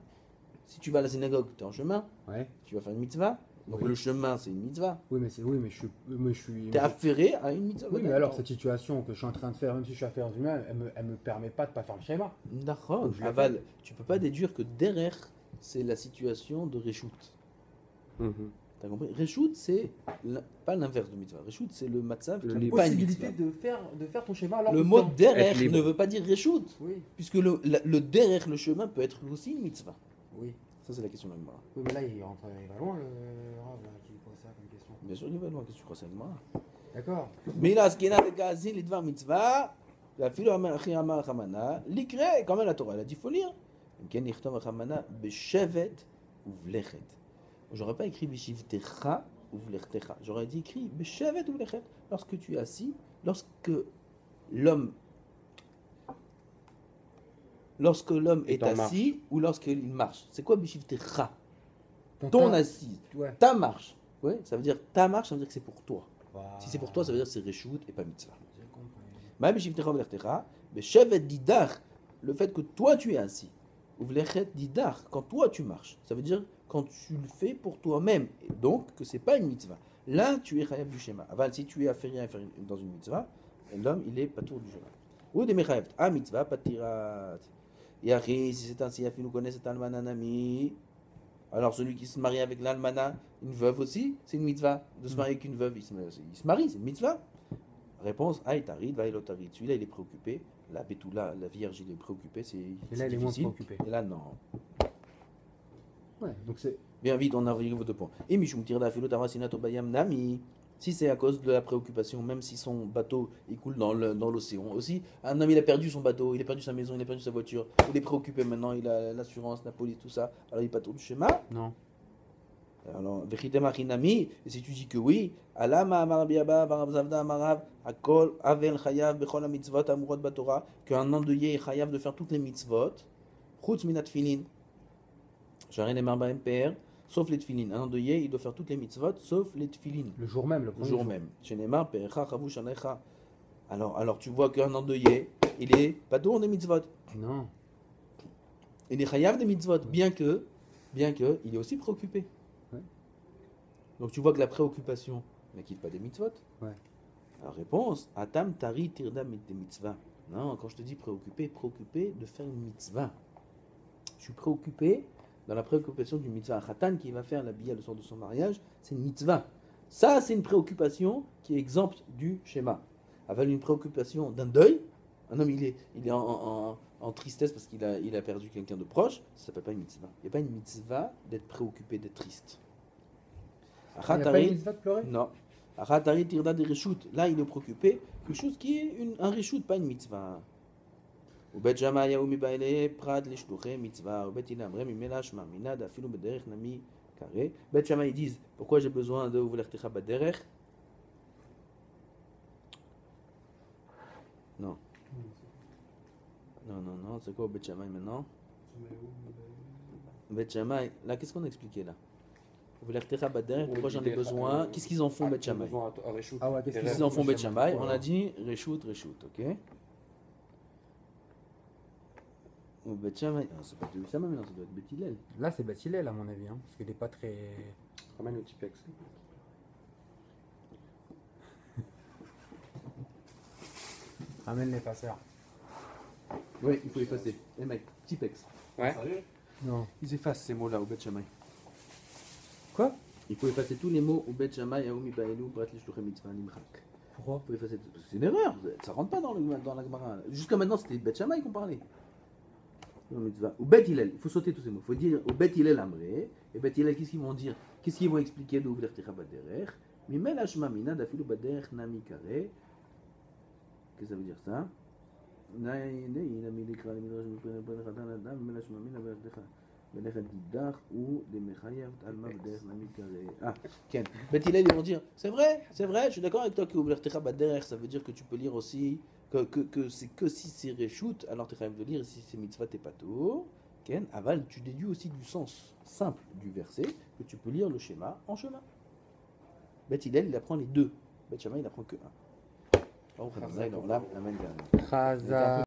Si tu vas à la synagogue, tu es en chemin, Ouais. tu vas faire une mitzvah. Donc Oui. le chemin, c'est une mitzvah. Oui, mais je suis. Tu es affairé à une mitzvah. Oui, mais alors cette situation que je suis en train de faire, même si je suis affaire humaine, elle me permet pas de pas faire le schéma. D'accord. Donc, je l'ai Aval, tu peux pas déduire que derrière, c'est la situation de Reshut. Mhm. T'as compris? Reshut, c'est pas l'inverse de mitzvah. Reshut, c'est le matzav Le qui n'est libre. pas une Possibilité mitzvah. de faire ton schéma alors Le que mot temps. derrière Être libre. ne veut pas dire Reshut, Oui, puisque le derrière le chemin peut être aussi une mitzvah. oui. Ça, c'est la question de l'Agmara. Oui, mais là, il va loin le Rav, là, qui pose ça comme question. Bien sûr, il va loin. Qu'est-ce que tu crois, c'est l'Agmara? D'accord. Mais là, ce qu'il y a de gazin, les devants mitzvah, la fille de Amar Hamana, l'écrit, quand même la Torah, elle a dit, il faut lire. Ken Yichtom Hamana, Beshevet ou Vlechet. J'aurais pas écrit Beshivtecha ou Vlechtecha. J'aurais dit écrit Beshevet ou Vlechet. Lorsque tu es assis, lorsque l'homme est en assis ou lorsqu'il marche. C'est quoi Beshivtecha? Ton temps- assise, Ouais. ta marche. Ouais, ça veut dire ta marche, ça veut dire que c'est pour toi. Voilà. Si c'est pour toi, ça veut dire que c'est Reshut et pas mitzvah. J'ai compris. Même Shivtecha Vlechtecha, mais Shevet Didar, le fait que toi tu es assis, ou Vlechet Didar, quand toi tu marches, ça veut dire quand tu le fais pour toi-même, et donc que c'est pas une mitzvah. Là, tu es chayav du schéma. Aval, si tu es affairé à faire dans une mitzvah, l'homme il est patour du schéma. Ou des mechayav, ah mitzvah, patirat. Yari, si c'est ainsi, Yafi nous connaît cet almananami. Alors celui qui se marie avec l'almana, une veuve aussi, c'est une mitzvah. De se marier avec une veuve, il se marie, c'est une mitzvah. Réponse, Aïtarid, Vaïlotarid. Celui-là, il est préoccupé. La Betula, la Vierge, il est préoccupé. Et là, il est moins préoccupé. Et là, non. Ouais, donc c'est. Bien vite, on a arrivé vos deux points. Et Mishum Tirda Filotavasina Tobayam Nami. Si c'est à cause de la préoccupation, même si son bateau il coule dans l'océan aussi, un homme il a perdu son bateau, il a perdu sa maison, il a perdu sa voiture, il est préoccupé maintenant, il a l'assurance, la police, tout ça, alors il est pas tout du schéma. Non. Alors, Vechite Machinami, et si tu dis que oui, Alama Amar Biaba, Barabzavda Amarav, Akol, Avel Chayav, Bechol Mitzvot, Amurot Batora, qu'un endeuillé est Chayav de faire toutes les mitzvot, Chutz Minat Filin, J'arrête les marba MPR, sauf les tfilin. Un endeuillé, il doit faire toutes les mitzvot, sauf les tfilin. Le jour même, le Le premier jour même. Chez Neymar, Perecha, Chavu, Shanecha. Alors tu vois qu'un endeuillé, il est pas tour des mitzvot. Non. Il est chayav des mitzvot, bien que il est aussi préoccupé. Ouais. Donc tu vois que la préoccupation ne quitte pas des mitzvot. Ouais. Alors réponse, Atam tari tirdam des mitzvah. Non, quand je te dis préoccupé de faire une mitzvah. Je suis préoccupé dans la préoccupation du mitzvah. Un khatan qui va faire la bia le soir de son mariage, c'est une mitzvah. Ça, c'est une préoccupation qui est exempte du schéma. Avec une préoccupation d'un deuil, un homme il est en tristesse parce qu'il a perdu quelqu'un de proche, ça s'appelle pas une mitzvah. Il n'y a pas une mitzvah d'être préoccupé, d'être triste. Il n'y a pas une mitzvah de pleurer? Non. Achatari tirda des reshut. Là, il est préoccupé. Quelque chose qui est un reshut, pas une mitzvah. ובית שמאי ההוא מבעלי פרט לשלוחי מצווה, ובית הלל אמרי ממילא שמע מינא דאפילו בדרך נמי קרא. בית שמאי ils disent pourquoi j'ai besoin de ולכתך בדרך? Non. Non, c'est quoi au bête Shammai maintenant? Bête Shammai, là qu'est-ce qu'on a expliqué là? V'lechtecha baderech, pourquoi j'en ai besoin? Qu'est-ce qu'ils en font bête Shammai? Ah ouais, qu'est-ce Qu'est-ce qu'ils en font bête Shammai? On a dit Reshut, ok? Ou bête Shammai, c'est pas bête Shammai maintenant, ça doit être bête Hillel. Là, c'est Beth Hillel, à mon avis, hein, parce qu'il n'est pas très. Ramène le Tipex. Ramène les passeurs. Oui, il faut effacer. Les mecs, Tipex. Ouais. Sérieux? Non. Ils effacent ces mots-là au bête Shammai. Quoi? Il faut effacer tous les mots au bête Shammai, Aoumi Baelou, Prat Lishluchem Mitzvah, Nimchak. Pourquoi? Il faut effacer tout. C'est une erreur, ça rentre pas dans la Gemara. Jusqu'à maintenant, c'était bête Shammai qu'on parlait. Ou bête Hillel, il faut sauter tous ces mots. Il faut dire au bête Hillel Amré, et bête Hillel, qu'est-ce qu'ils vont dire? Qu'est-ce qu'ils vont expliquer de V'lechtecha baderech? Mimel hashma mina dafilu baderech nami kare. Qu'est-ce que ça veut dire ça? Ah, Ken. Beth Hillel, ils vont dire, c'est vrai, je suis d'accord avec toi que V'lechtecha baderech, ça veut dire que tu peux lire aussi que c'est que si c'est Reshut, alors tu es capable de lire, et si c'est Mitzvah, t'es pas tout. Ken, aval, tu déduis aussi du sens simple du verset que tu peux lire le schéma en chemin. Beth Hillel, il apprend les deux. Beth Shammai, il apprend que un. Oh, la main dernière. Chaza.